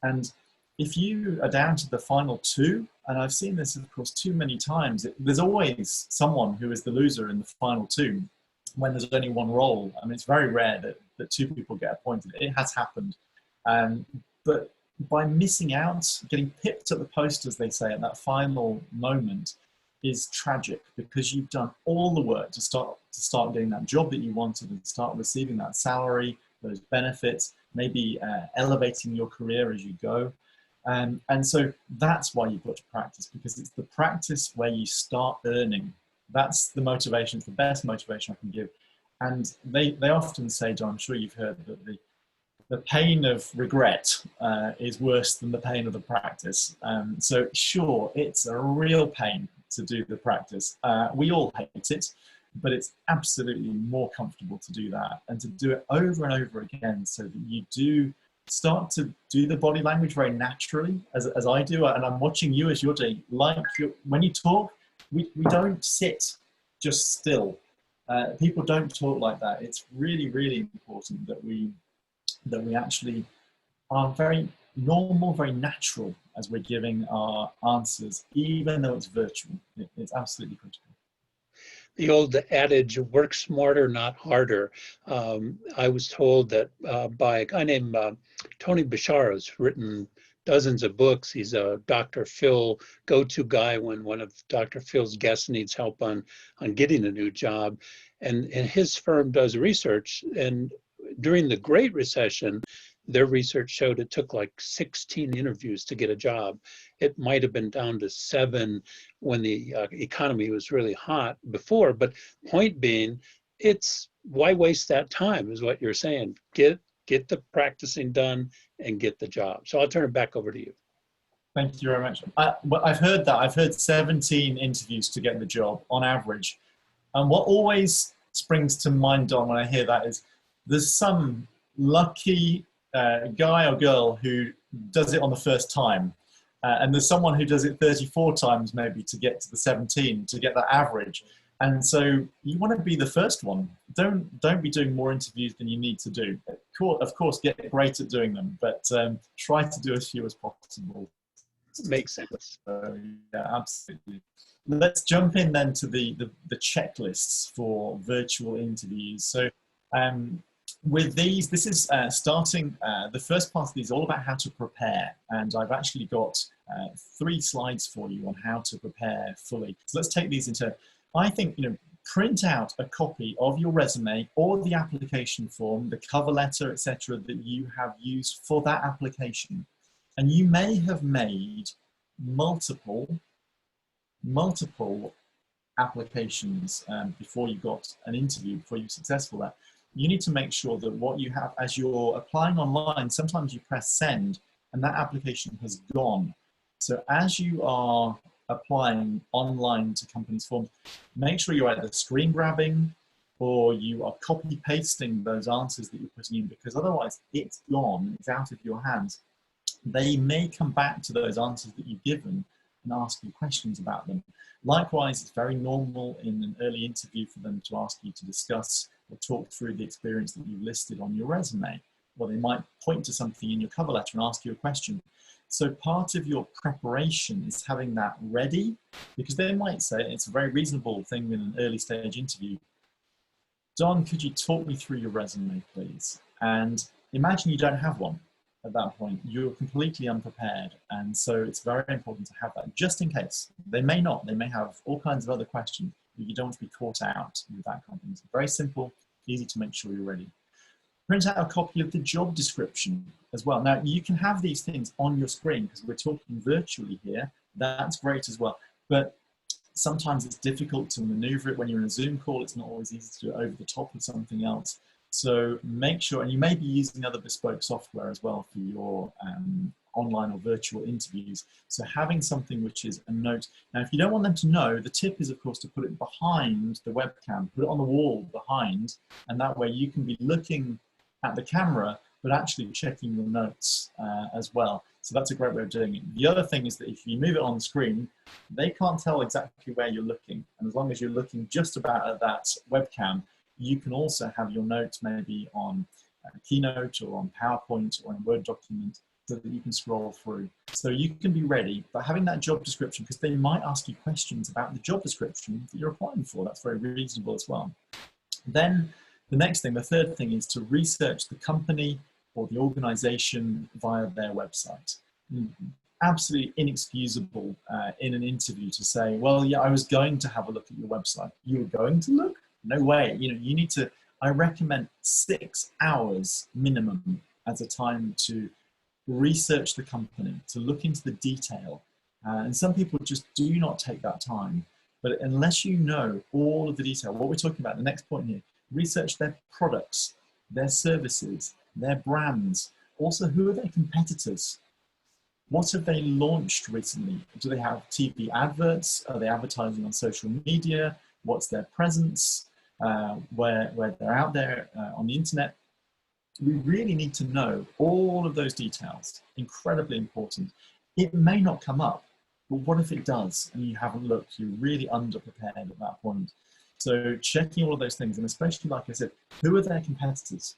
Speaker 2: And if you are down to the final two, and I've seen this, of course, too many times, there's always someone who is the loser in the final two when there's only one role. I mean, it's very rare that two people get appointed. It has happened. But by missing out, getting pipped at the post, as they say, at that final moment, is tragic, because you've done all the work to start getting that job that you wanted and start receiving that salary, those benefits, maybe elevating your career as you go. And so that's why you've got to practice, because it's the practice where you start earning. That's the motivation. It's the best motivation I can give. And they often say, John, I'm sure you've heard that the pain of regret is worse than the pain of the practice. So sure, it's a real pain to do the practice. We all hate it, but it's absolutely more comfortable to do that and to do it over and over again, so that you do start to do the body language very naturally, as I do. And I'm watching you as you're doing. When you talk, we don't sit just still. People don't talk like that. It's really, really important that we actually are very normal, very natural as we're giving our answers, even though it's virtual. It's absolutely critical.
Speaker 1: The old adage, work smarter, not harder. I was told that by a guy named Tony Bashara, who's written dozens of books. He's a Dr. Phil go-to guy when one of Dr. Phil's guests needs help on getting a new job. And his firm does research. And during the Great Recession, their research showed it took like 16 interviews to get a job. It might have been down to 7 when the economy was really hot before. But point being, it's why waste that time is what you're saying. Get the practicing done and get the job. So I'll turn it back over to you.
Speaker 2: Thank you very much. I've heard that. I've heard 17 interviews to get the job on average. And what always springs to mind, Don, when I hear that is there's some lucky guy or girl who does it on the first time. And there's someone who does it 34 times maybe to get to the 17, to get that average. And so you want to be the first one. Don't be doing more interviews than you need to do. Of course, get great at doing them, but try to do as few as possible.
Speaker 1: Makes sense.
Speaker 2: Yeah, absolutely. Let's jump in then to the checklists for virtual interviews. So with these, this is starting, the first part of these is all about how to prepare. And I've actually got 3 slides for you on how to prepare fully. So let's take these into, I think, print out a copy of your resume or the application form, the cover letter, etc., that you have used for that application. And you may have made multiple applications before you got an interview, before you were successful at. You need to make sure that what you have, as you're applying online, sometimes you press send and that application has gone. So as you are applying online to companies' forms, make sure you're either screen grabbing or you are copy pasting those answers that you're putting in, because otherwise it's gone, it's out of your hands. They may come back to those answers that you've given and ask you questions about them. Likewise, it's very normal in an early interview for them to ask you to discuss or talk through the experience that you've listed on your resume. Or they might point to something in your cover letter and ask you a question. So part of your preparation is having that ready, because they might say, it's a very reasonable thing in an early stage interview. Don, could you talk me through your resume, please? And imagine you don't have one. At that point, you're completely unprepared. And so it's very important to have that just in case. They may not, they may have all kinds of other questions, but you don't want to be caught out with that kind of thing. It's very simple, easy to make sure you're ready. Print out a copy of the job description as well. Now, you can have these things on your screen because we're talking virtually here. That's great as well. But Sometimes it's difficult to maneuver it when you're in a Zoom call. It's not always easy to do it over the top of something else. So make sure, and you may be using other bespoke software as well for your online or virtual interviews. So having something which is a note. Now, if you don't want them to know, the tip is, of course, to put it behind the webcam, put it on the wall behind, and that way you can be looking at the camera, but actually checking your notes as well. So that's a great way of doing it. The other thing is that if you move it on the screen, they can't tell exactly where you're looking. And as long as you're looking just about at that webcam, you can also have your notes maybe on Keynote or on PowerPoint or in a Word document so that you can scroll through. So you can be ready, but having that job description, because they might ask you questions about the job description that you're applying for. That's very reasonable as well. Then the next thing, the third thing, is to research the company or the organization via their website. Absolutely inexcusable in an interview to say, well, yeah, I was going to have a look at your website. You were going to look? No way. You know, you need to, I recommend 6 hours minimum as a time to research the company, to look into the detail. And some people just do not take that time. But unless you know all of the detail, what we're talking about, the next point here, research their products, their services, their brands. Also, who are their competitors? What have they launched recently? Do they have TV adverts? Are they advertising on social media? What's their presence? Where they're out there on the internet? We really need to know all of those details. Incredibly important. It may not come up, but what if it does and you haven't looked? You're really underprepared at that point. So checking all of those things, and especially, like I said, who are their competitors?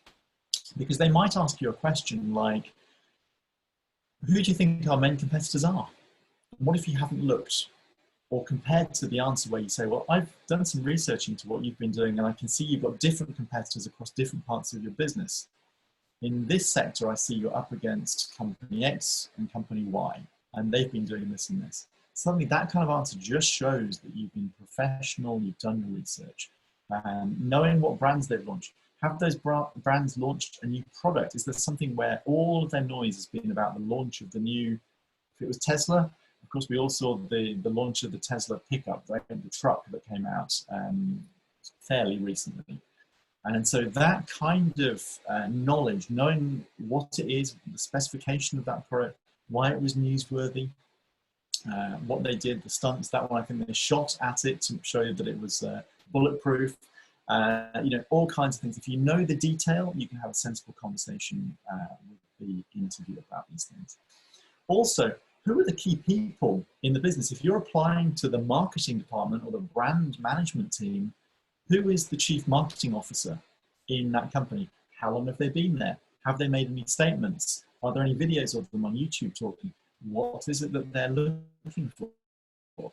Speaker 2: Because they might ask you a question like, who do you think our main competitors are? What if you haven't looked? Or compared to the answer where you say, well, I've done some research into what you've been doing and I can see you've got different competitors across different parts of your business. In this sector, I see you're up against company X and company Y, and they've been doing this and this. Suddenly that kind of answer just shows that you've been professional, you've done your research. Knowing what brands they've launched. Have those brands launched a new product? Is there something where all of their noise has been about the launch of the new, if it was Tesla, of course, we all saw the launch of the Tesla pickup, right? The truck that came out fairly recently. And so that kind of knowledge, knowing what it is, the specification of that product, why it was newsworthy, what they did, the stunts, that one, I think they shot at it to show you that it was bulletproof, you know, all kinds of things. If you know the detail, you can have a sensible conversation with the interview about these things. Also, who are the key people in the business? If you're applying to the marketing department or the brand management team, who is the chief marketing officer in that company? How long have they been there? Have they made any statements? Are there any videos of them on YouTube talking? What is it that they're looking for?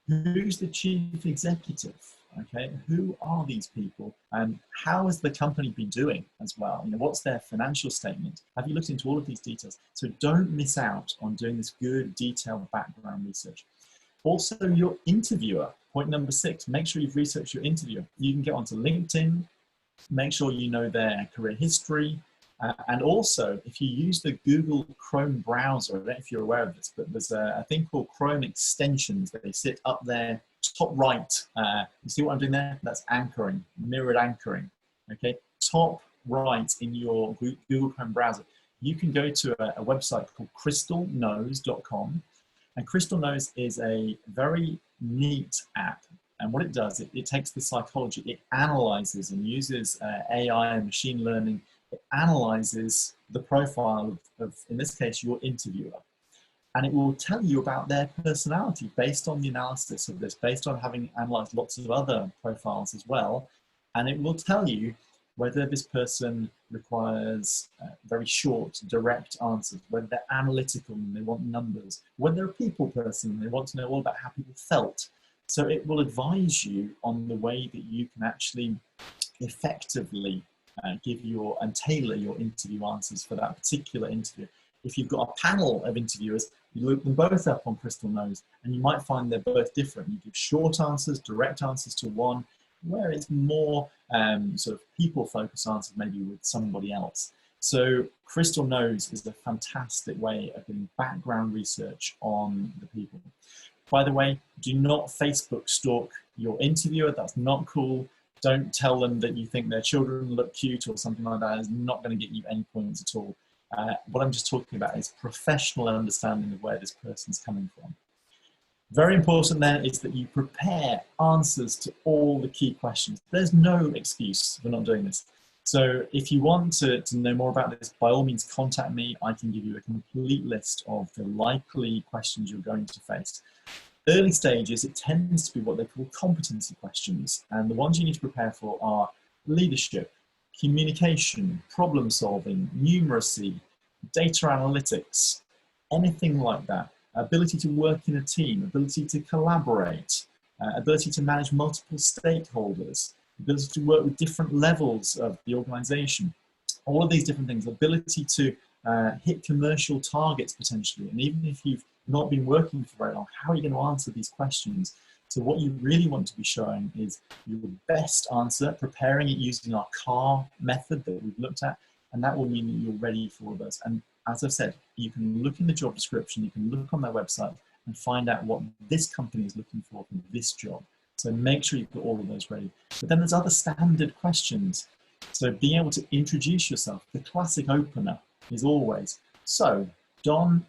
Speaker 2: Who's the chief executive? Okay, who are these people, and how has the company been doing as well? You know, what's their financial statement? Have you looked into all of these details? So don't miss out on doing this good, detailed background research. Also, your interviewer, point number 6, make sure you've researched your interviewer. You can get onto LinkedIn, make sure you know their career history, and also, if you use the Google Chrome browser, I don't know if you're aware of this, but there's a thing called Chrome extensions that they sit up there, top right. You see what I'm doing there? That's anchoring, mirrored anchoring. Okay, top right in your Google Chrome browser. You can go to a website called crystalknows.com. And Crystal Knows is a very neat app. And what it does, it takes the psychology, it analyzes and uses AI and machine learning. It analyzes the profile of, in this case, your interviewer. And it will tell you about their personality based on the analysis of this, based on having analyzed lots of other profiles as well. And it will tell you whether this person requires very short, direct answers, whether they're analytical and they want numbers, whether they're a people person and they want to know all about how people felt. So it will advise you on the way that you can actually effectively give your and tailor your interview answers for that particular interview. If you've got a panel of interviewers, you look them both up on Crystal Knows, and you might find they're both different. You give short answers, direct answers to one, where it's more sort of people-focused answers maybe with somebody else. So Crystal Knows is a fantastic way of doing background research on the people. By the way, do not Facebook stalk your interviewer. That's not cool. Don't tell them that you think their children look cute or something like that. It's not going to get you any points at all. What I'm just talking about is professional understanding of where this person's coming from. Very important then is that you prepare answers to all the key questions. There's no excuse for not doing this. So if you want to know more about this, by all means contact me. I can give you a complete list of the likely questions you're going to face. Early stages, it tends to be what they call competency questions. And the ones you need to prepare for are leadership, communication, problem solving, numeracy, data analytics, anything like that. Ability to work in a team, ability to collaborate, ability to manage multiple stakeholders, ability to work with different levels of the organization, all of these different things, ability to hit commercial targets potentially. And even if you've not been working for very long, how are you going to answer these questions? So what you really want to be showing is your best answer, preparing it using our CAR method that we've looked at, and that will mean that you're ready for those. And as I've said, you can look in the job description, you can look on their website and find out what this company is looking for this job. So make sure you've got all of those ready. But then there's other standard questions. So being able to introduce yourself, the classic opener is always, so Don,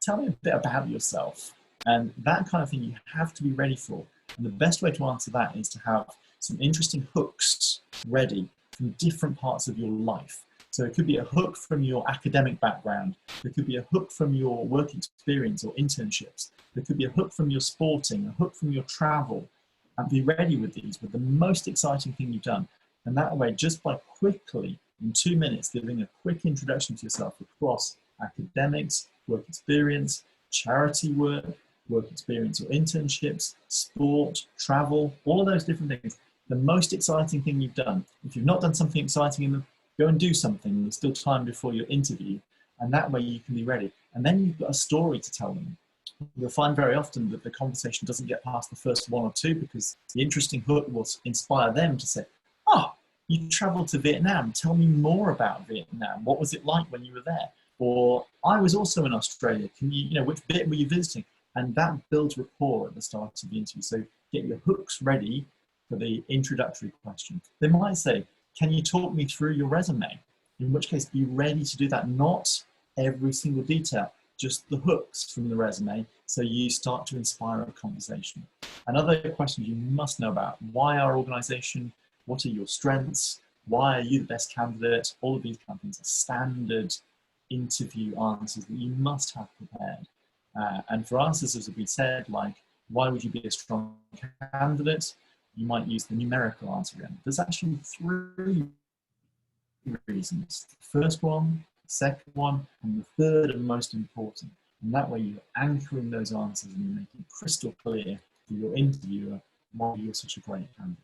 Speaker 2: tell me a bit about yourself. And that kind of thing you have to be ready for. And the best way to answer that is to have some interesting hooks ready from different parts of your life. So it could be a hook from your academic background. There could be a hook from your work experience or internships. There could be a hook from your sporting, a hook from your travel. And be ready with these, with the most exciting thing you've done. And that way, just by quickly, in 2 minutes, giving a quick introduction to yourself across academics, work experience, charity work, work experience or internships, sport, travel, all of those different things. The most exciting thing you've done. If you've not done something exciting in them, go and do something. There's still time before your interview. And that way you can be ready. And then you've got a story to tell them. You'll find very often that the conversation doesn't get past the first one or two because the interesting hook will inspire them to say, oh, you traveled to Vietnam. Tell me more about Vietnam. What was it like when you were there? Or I was also in Australia. Can you, which bit were you visiting? And that builds rapport at the start of the interview. So get your hooks ready for the introductory question. They might say, can you talk me through your resume? In which case, be ready to do that. Not every single detail, just the hooks from the resume. So you start to inspire a conversation. Another question you must know about: why our organization? What are your strengths? Why are you the best candidate? All of these kind of things are standard interview answers that you must have prepared. And for answers, as we said, like, why would you be a strong candidate? You might use the numerical answer again. There's actually 3 reasons. The first one, the second one, and the third and most important. And that way you're anchoring those answers and you're making crystal clear to your interviewer why you're such a great candidate.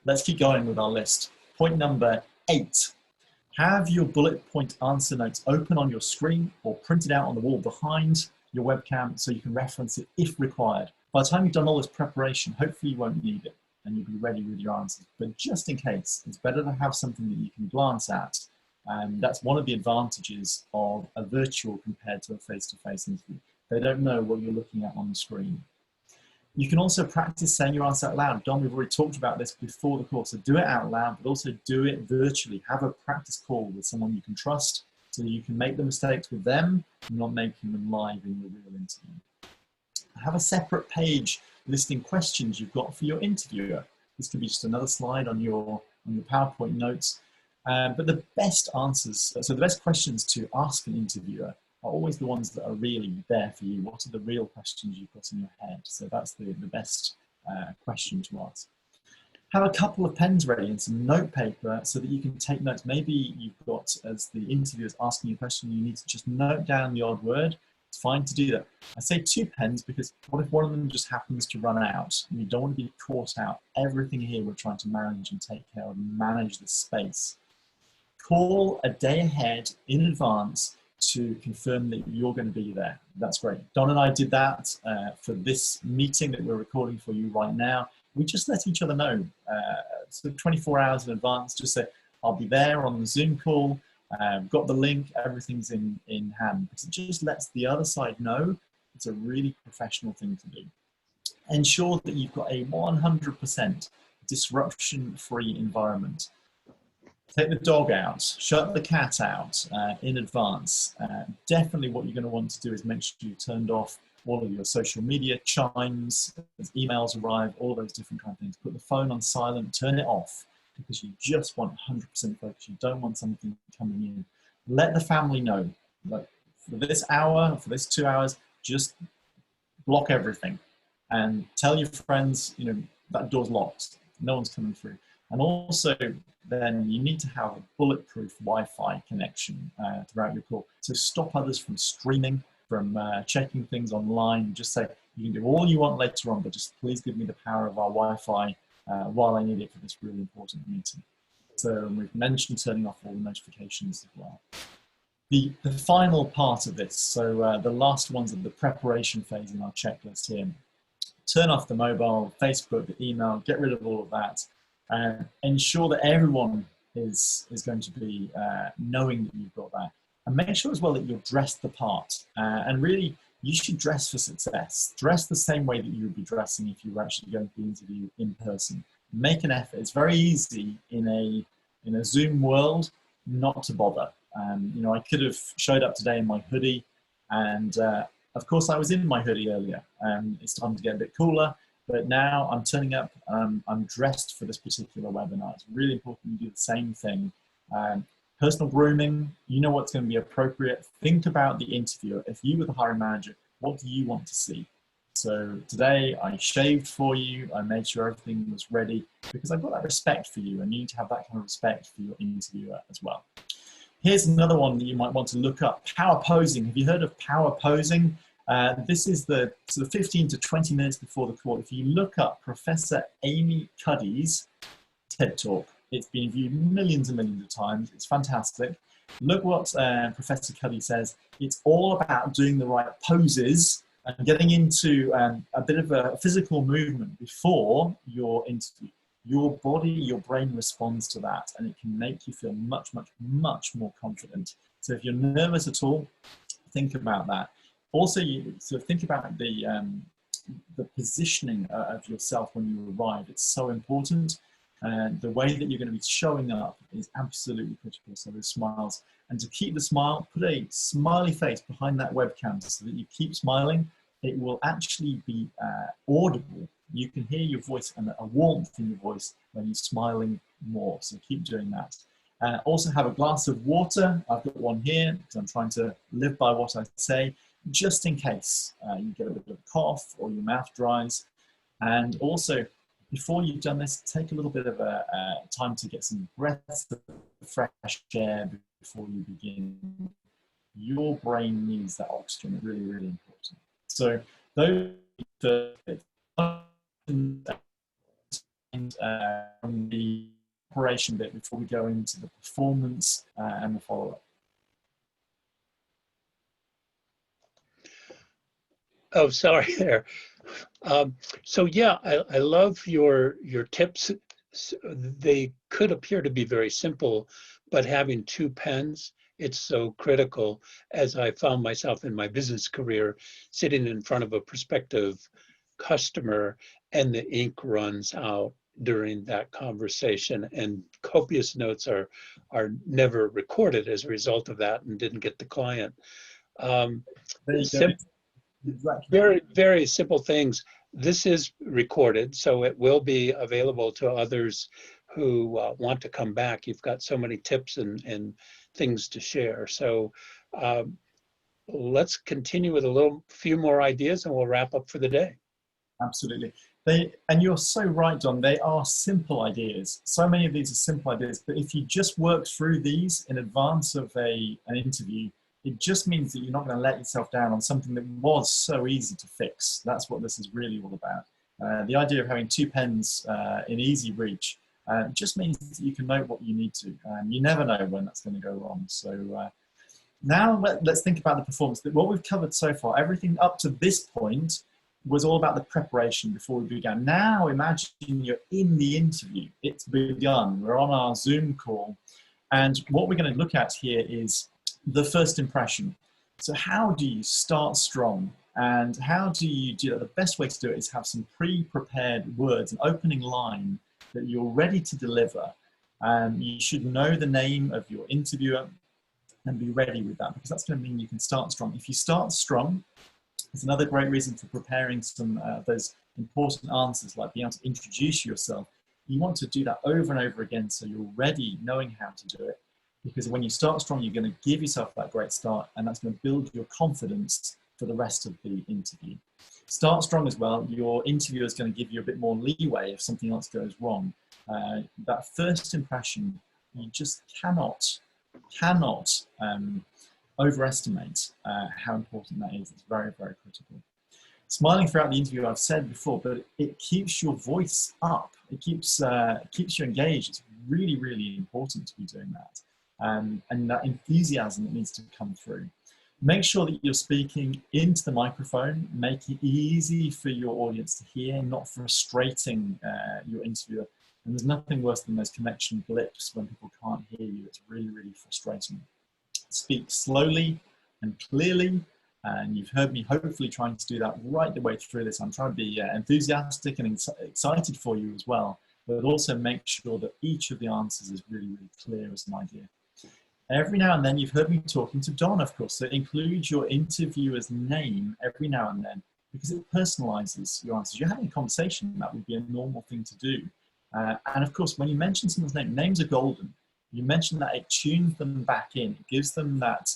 Speaker 2: Let's keep going with our list. Point number 8. Have your bullet point answer notes open on your screen or printed out on the wall behind your webcam so you can reference it if required. By the time you've done all this preparation, hopefully you won't need it and you'll be ready with your answers. But just in case, it's better to have something that you can glance at. And that's one of the advantages of a virtual compared to a face-to-face interview. They don't know what you're looking at on the screen. You can also practice saying your answer out loud. Don, we've already talked about this before the course. So do it out loud, but also do it virtually. Have a practice call with someone you can trust so you can make the mistakes with them and not making them live in your real interview. Have a separate page listing questions you've got for your interviewer. This could be just another slide on your PowerPoint notes. But the best answers, so the best questions to ask an interviewer are always the ones that are really there for you. What are the real questions you've got in your head? So that's the best question to ask. Have a couple of pens ready and some notepaper so that you can take notes. Maybe you've got, as the interviewer's asking you a question, you need to just note down the odd word. It's fine to do that. I say 2 pens because what if one of them just happens to run out? And you don't want to be caught out. Everything here we're trying to manage and take care of and manage the space. Call a day ahead in advance to confirm that you're going to be there. That's great. Don and I did that for this meeting that we're recording for you right now. We just let each other know, so 24 hours in advance, just say, I'll be there on the Zoom call, got the link, everything's in hand. Because it just lets the other side know it's a really professional thing to do. Ensure that you've got a 100% disruption-free environment. Take the dog out, shut the cat out in advance. Definitely what you're going to want to do is make sure you've turned off all of your social media chimes, as emails arrive, all those different kind of things. Put the phone on silent, turn it off, because you just want 100% focus. You don't want something coming in. Let the family know, like, for this hour, for this 2 hours, just block everything and tell your friends, you know, that door's locked, no one's coming through. And also then you need to have a bulletproof Wi-Fi connection throughout your call to stop others from streaming, from checking things online. Just say, you can do all you want later on, but just please give me the power of our Wi-Fi while I need it for this really important meeting. So we've mentioned turning off all the notifications as well. The final part of this, so the last ones of the preparation phase in our checklist here. Turn off the mobile, Facebook, the email, get rid of all of that. Ensure that everyone is going to be knowing that you've got that. And make sure as well that you're dressed the part. And really, you should dress for success. Dress the same way that you would be dressing if you were actually going to the interview in person. Make an effort. It's very easy in a Zoom world not to bother. You know, I could have showed up today in my hoodie, and of course I was in my hoodie earlier. It's time to get a bit cooler, but now I'm turning up. I'm dressed for this particular webinar. It's really important you do the same thing. Personal grooming, you know what's going to be appropriate. Think about the interviewer. If you were the hiring manager, what do you want to see? So today I shaved for you. I made sure everything was ready because I've got that respect for you, and you need to have that kind of respect for your interviewer as well. Here's another one that you might want to look up. Power posing. Have you heard of power posing? This is the sort of 15 to 20 minutes before the call. If you look up Professor Amy Cuddy's TED Talk, it's been viewed millions and millions of times. It's fantastic. Look what Professor Cuddy says. It's all about doing the right poses and getting into a bit of a physical movement before your interview. Your body, your brain responds to that, and it can make you feel much, much, much more confident. So if you're nervous at all, think about that. Also, you sort of think about the positioning of yourself when you arrive. It's so important. The way that you're going to be showing up is absolutely critical. So the smiles, and to keep the smile, put a smiley face behind that webcam so that you keep smiling. It will actually be audible. You can hear your voice and a warmth in your voice when you're smiling more. So keep doing that. Also have a glass of water. I've got one here because I'm trying to live by what I say, just in case you get a bit of a cough or your mouth dries. And also, before you've done this, take a little bit of a time to get some breaths of fresh air before you begin. Your brain needs that oxygen. It's really, really important. So those from the preparation bit before we go into the performance and the follow-up.
Speaker 1: Oh, sorry there. So yeah, I love your tips. They could appear to be very simple, but having two pens, it's so critical, as I found myself in my business career, sitting in front of a prospective customer and the ink runs out during that conversation, and copious notes are never recorded as a result of that and didn't get the client. Very, very simple things. This is recorded, so it will be available to others who want to come back. You've got so many tips and things to share. So let's continue with a few more ideas and we'll wrap up for the day.
Speaker 2: Absolutely. And you're so right, Don, they are simple ideas. So many of these are simple ideas, but if you just work through these in advance of an interview, it just means that you're not going to let yourself down on something that was so easy to fix. That's what this is really all about. The idea of having two pens in easy reach just means that you can note what you need to. You never know when that's going to go wrong. So now let's think about the performance. What we've covered so far, everything up to this point was all about the preparation before we began. Now imagine you're in the interview. It's begun. We're on our Zoom call. And what we're going to look at here is the first impression. So how do you start strong? And how do you do that? The best way to do it is have some pre-prepared words, an opening line that you're ready to deliver. You should know the name of your interviewer and be ready with that, because that's going to mean you can start strong. If you start strong, it's another great reason for preparing some of those important answers, like being able to introduce yourself. You want to do that over and over again so you're ready, knowing how to do it. Because when you start strong, you're going to give yourself that great start, and that's going to build your confidence for the rest of the interview. Start strong as well. Your interviewer is going to give you a bit more leeway if something else goes wrong. That first impression, you just cannot overestimate how important that is. It's very, very critical. Smiling throughout the interview, I've said before, but it keeps your voice up. It keeps you engaged. It's really, really important to be doing that. And that enthusiasm that needs to come through. Make sure that you're speaking into the microphone. Make it easy for your audience to hear, not frustrating your interviewer. And there's nothing worse than those connection blips when people can't hear you. It's really, really frustrating. Speak slowly and clearly. And you've heard me hopefully trying to do that right the way through this. I'm trying to be enthusiastic and excited for you as well, but also make sure that each of the answers is really, really clear as an idea. Every now and then, you've heard me talking to Don, of course, so include your interviewer's name every now and then, because it personalizes your answers. You're having a conversation, that would be a normal thing to do. And of course, when you mention someone's name, names are golden. You mention that, it tunes them back in. It gives them that,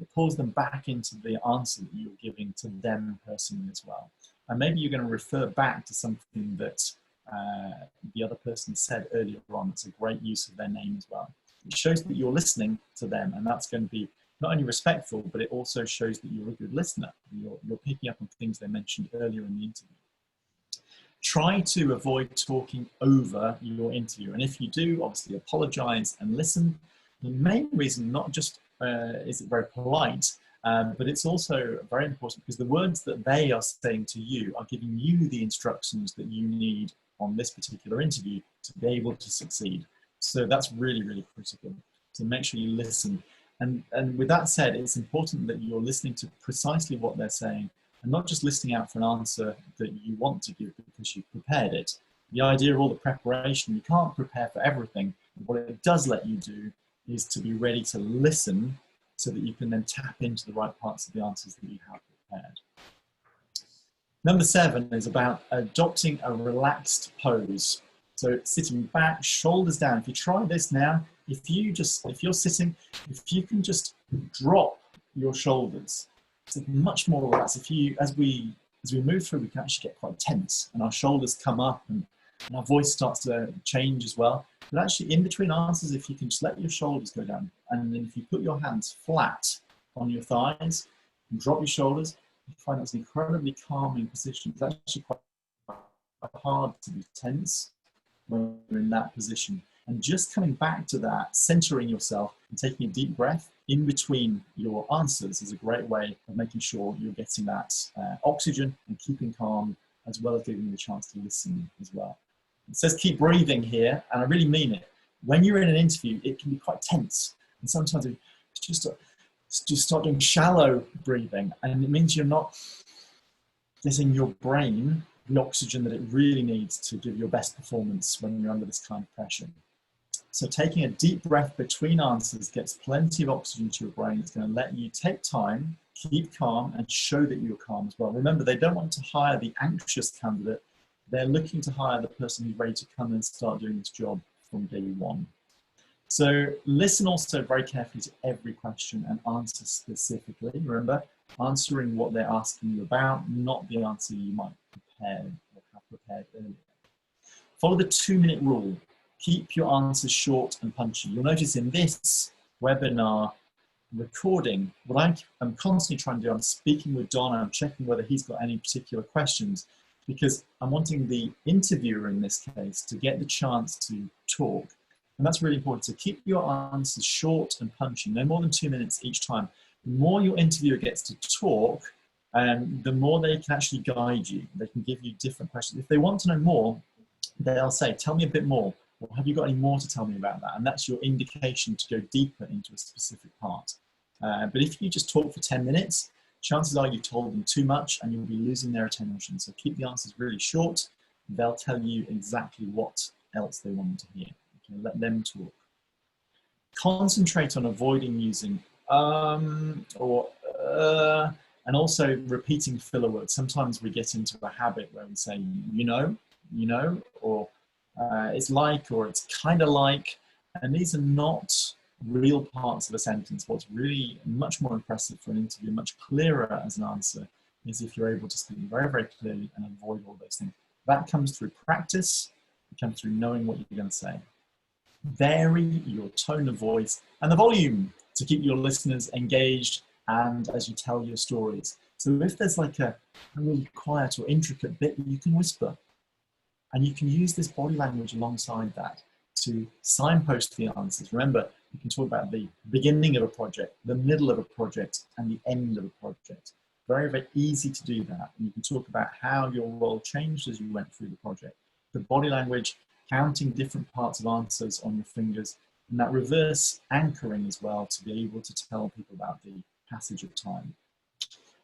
Speaker 2: it pulls them back into the answer that you're giving to them personally as well. And maybe you're going to refer back to something that the other person said earlier on. It's a great use of their name as well. It shows that you're listening to them, and that's going to be not only respectful, but it also shows that you're a good listener. You're picking up on things they mentioned earlier in the interview. Try to avoid talking over your interview, and if you do, obviously apologize and listen. The main reason, not just is it very polite, but it's also very important because the words that they are saying to you are giving you the instructions that you need on this particular interview to be able to succeed. So that's really, really critical. So make sure you listen. And with that said, it's important that you're listening to precisely what they're saying, and not just listening out for an answer that you want to give because you've prepared it. The idea of all the preparation, you can't prepare for everything. What it does let you do is to be ready to listen so that you can then tap into the right parts of the answers that you have prepared. Number 7 is about adopting a relaxed pose. So sitting back, shoulders down. If you try this now, if you're sitting, if you can just drop your shoulders, it's much more relaxed. As we move through, we can actually get quite tense, and our shoulders come up, and our voice starts to change as well. But actually, in between answers, if you can just let your shoulders go down, and then if you put your hands flat on your thighs and drop your shoulders, you find that's an incredibly calming position. It's actually quite hard to be tense when you're in that position. And just coming back to that, centering yourself and taking a deep breath in between your answers is a great way of making sure you're getting that oxygen and keeping calm, as well as giving you a chance to listen as well. It says keep breathing here, and I really mean it. When you're in an interview, it can be quite tense. And sometimes it's just start doing shallow breathing, and it means you're not getting your brain the oxygen that it really needs to give your best performance when you're under this kind of pressure. So taking a deep breath between answers gets plenty of oxygen to your brain. It's going to let you take time, keep calm, and show that you're calm as well. Remember, they don't want to hire the anxious candidate. They're looking to hire the person who's ready to come and start doing this job from day one. So listen also very carefully to every question and answer specifically. Remember, answering what they're asking you about, not the answer you might prepare or have prepared earlier. Follow the 2-minute rule. Keep your answers short and punchy. You'll notice in this webinar recording, what I'm constantly trying to do, I'm speaking with Don, I'm checking whether he's got any particular questions, because I'm wanting the interviewer in this case to get the chance to talk. And that's really important. So keep your answers short and punchy, no more than 2 minutes each time. The more your interviewer gets to talk, the more they can actually guide you. They can give you different questions. If they want to know more, they'll say, tell me a bit more, or have you got any more to tell me about that? And that's your indication to go deeper into a specific part. But if you just talk for 10 minutes, chances are you told them too much and you'll be losing their attention. So keep the answers really short. They'll tell you exactly what else they want to hear. Okay, let them talk. Concentrate on avoiding using or and also repeating filler words. Sometimes we get into a habit where we say, you know, or it's like, or it's kind of like, and these are not real parts of a sentence. What's really much more impressive for an interview, much clearer as an answer, is if you're able to speak very, very clearly and avoid all those things. That comes through practice. It comes through knowing what you're going to say. Vary your tone of voice and the volume to keep your listeners engaged and as you tell your stories. So if there's like a really quiet or intricate bit, you can whisper. And you can use this body language alongside that to signpost the answers. Remember, you can talk about the beginning of a project, the middle of a project, and the end of a project. Very, very easy to do that. And you can talk about how your role changed as you went through the project. The body language, counting different parts of answers on your fingers, and that reverse anchoring as well to be able to tell people about the passage of time.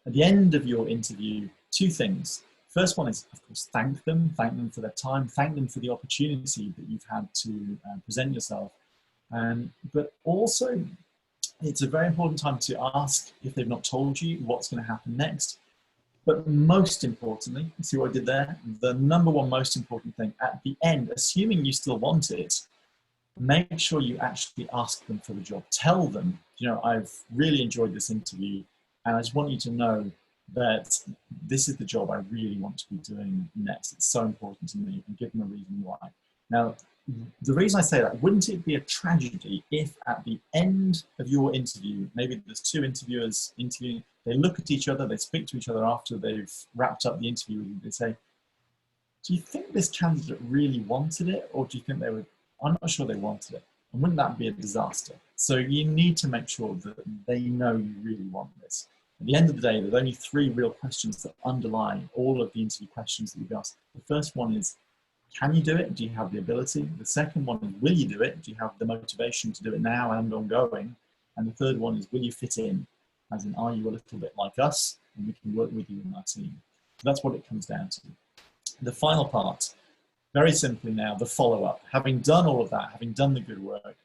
Speaker 2: At the end of your interview, two things. First one is, of course, thank them for their time, thank them for the opportunity that you've had to present yourself. But also, it's a very important time to ask, if they've not told you, what's going to happen next. But most importantly, see what I did there? The number one most important thing, at the end, assuming you still want it, make sure you actually ask them for the job. Tell them, you know, I've really enjoyed this interview, and I just want you to know that this is the job I really want to be doing next. It's so important to me, and give them a reason why. Now, the reason I say that, wouldn't it be a tragedy if at the end of your interview, maybe there's two interviewers interviewing, they look at each other, they speak to each other after they've wrapped up the interview, they say, do you think this candidate really wanted it, or do you think they would, I'm not sure they wanted it. And wouldn't that be a disaster? So you need to make sure that they know you really want this. At the end of the day, there's only three real questions that underlie all of the interview questions that you've asked. The first one is, can you do it? Do you have the ability? The second one is, will you do it? Do you have the motivation to do it now and ongoing? And the third one is, will you fit in? As in, are you a little bit like us? And we can work with you in our team. So that's what it comes down to. The final part, very simply now, the follow-up. Having done all of that, having done the good work,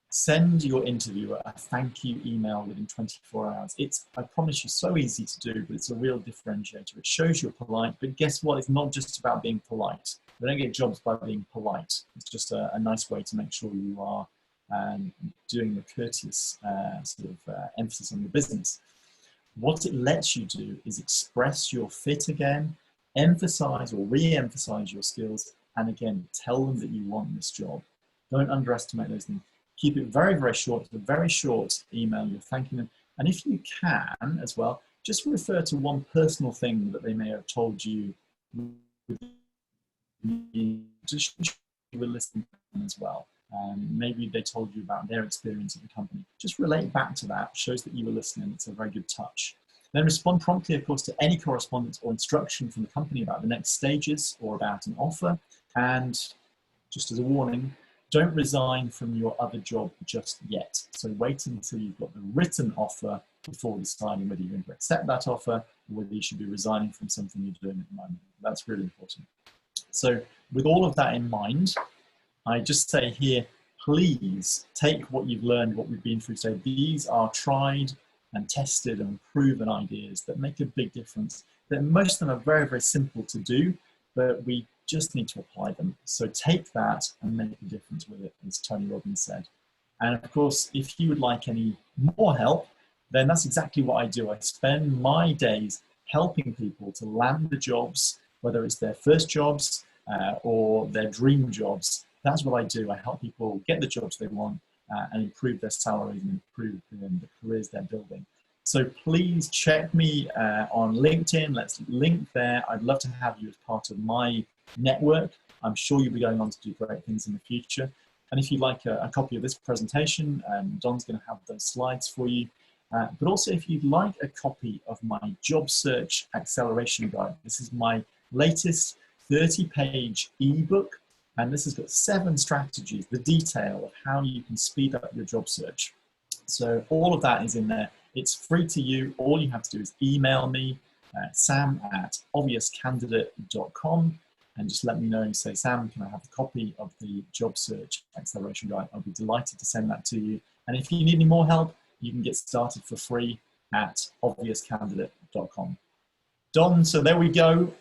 Speaker 2: send your interviewer a thank you email within 24 hours. It's, I promise you, so easy to do, but it's a real differentiator. It shows you're polite, but guess what? It's not just about being polite. They don't get jobs by being polite. It's just a nice way to make sure you are doing the courteous emphasis on your business. What it lets you do is express your fit again, emphasize or re-emphasize your skills, and again, tell them that you want this job. Don't underestimate those things. Keep it very, very short. It's a very short email. You're thanking them. And if you can as well, just refer to one personal thing that they may have told you. Just you were listening to them as well. Maybe they told you about their experience at the company. Just relate back to that. Shows that you were listening. It's a very good touch. Then respond promptly, of course, to any correspondence or instruction from the company about the next stages or about an offer. And just as a warning, don't resign from your other job just yet. So wait until you've got the written offer before deciding whether you're going to accept that offer or whether you should be resigning from something you're doing at the moment. That's really important. So with all of that in mind, I just say here, please take what you've learned, what we've been through today. These are tried and tested and proven ideas that make a big difference. That most of them are very, very simple to do, but we just need to apply them. So take that and make a difference with it, as Tony Robbins said. And of course, if you would like any more help, then that's exactly what I do. I spend my days helping people to land the jobs, whether it's their first jobs or their dream jobs. That's what I do. I help people get the jobs they want and improve their salaries and improve the careers they're building. So please check me on LinkedIn. Let's link there. I'd love to have you as part of my network. I'm sure you'll be going on to do great things in the future. And if you'd like a copy of this presentation, Don's going to have those slides for you. But also if you'd like a copy of my job search acceleration guide, this is my latest 30-page ebook. And this has got 7 strategies, the detail of how you can speed up your job search. So all of that is in there. It's free to you. All you have to do is email me, sam@obviouscandidate.com, and just let me know. Say, Sam, can I have a copy of the job search acceleration guide? I'll be delighted to send that to you. And if you need any more help, you can get started for free at obviouscandidate.com. Don, so there we go.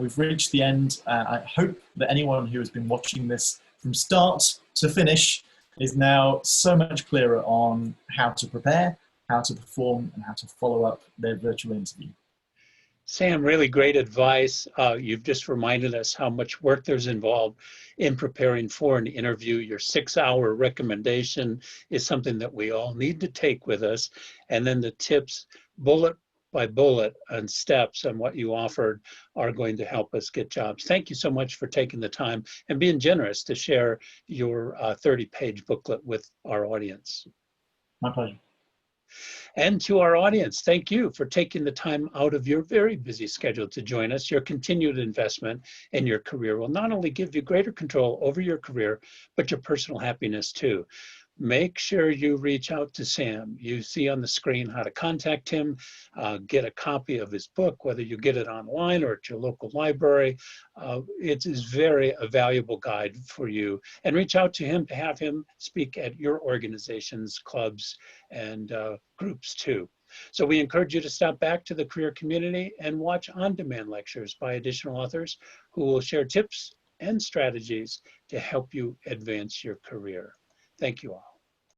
Speaker 2: We've reached the end. I hope that anyone who has been watching this from start to finish is now so much clearer on how to prepare, how to perform, and how to follow up their virtual interview.
Speaker 1: Sam, really great advice. You've just reminded us how much work there's involved in preparing for an interview. Your 6-hour recommendation is something that we all need to take with us. And then the tips, bullet by bullet and steps on what you offered are going to help us get jobs. Thank you so much for taking the time and being generous to share your 30-page booklet with our audience.
Speaker 2: My pleasure.
Speaker 1: And to our audience, thank you for taking the time out of your very busy schedule to join us. Your continued investment in your career will not only give you greater control over your career, but your personal happiness too. Make sure you reach out to Sam. You see on the screen how to contact him, get a copy of his book, whether you get it online or at your local library. It is very a valuable guide for you. And reach out to him to have him speak at your organizations, clubs, and groups too. So we encourage you to stop back to the career community and watch on-demand lectures by additional authors who will share tips and strategies to help you advance your career. Thank you all.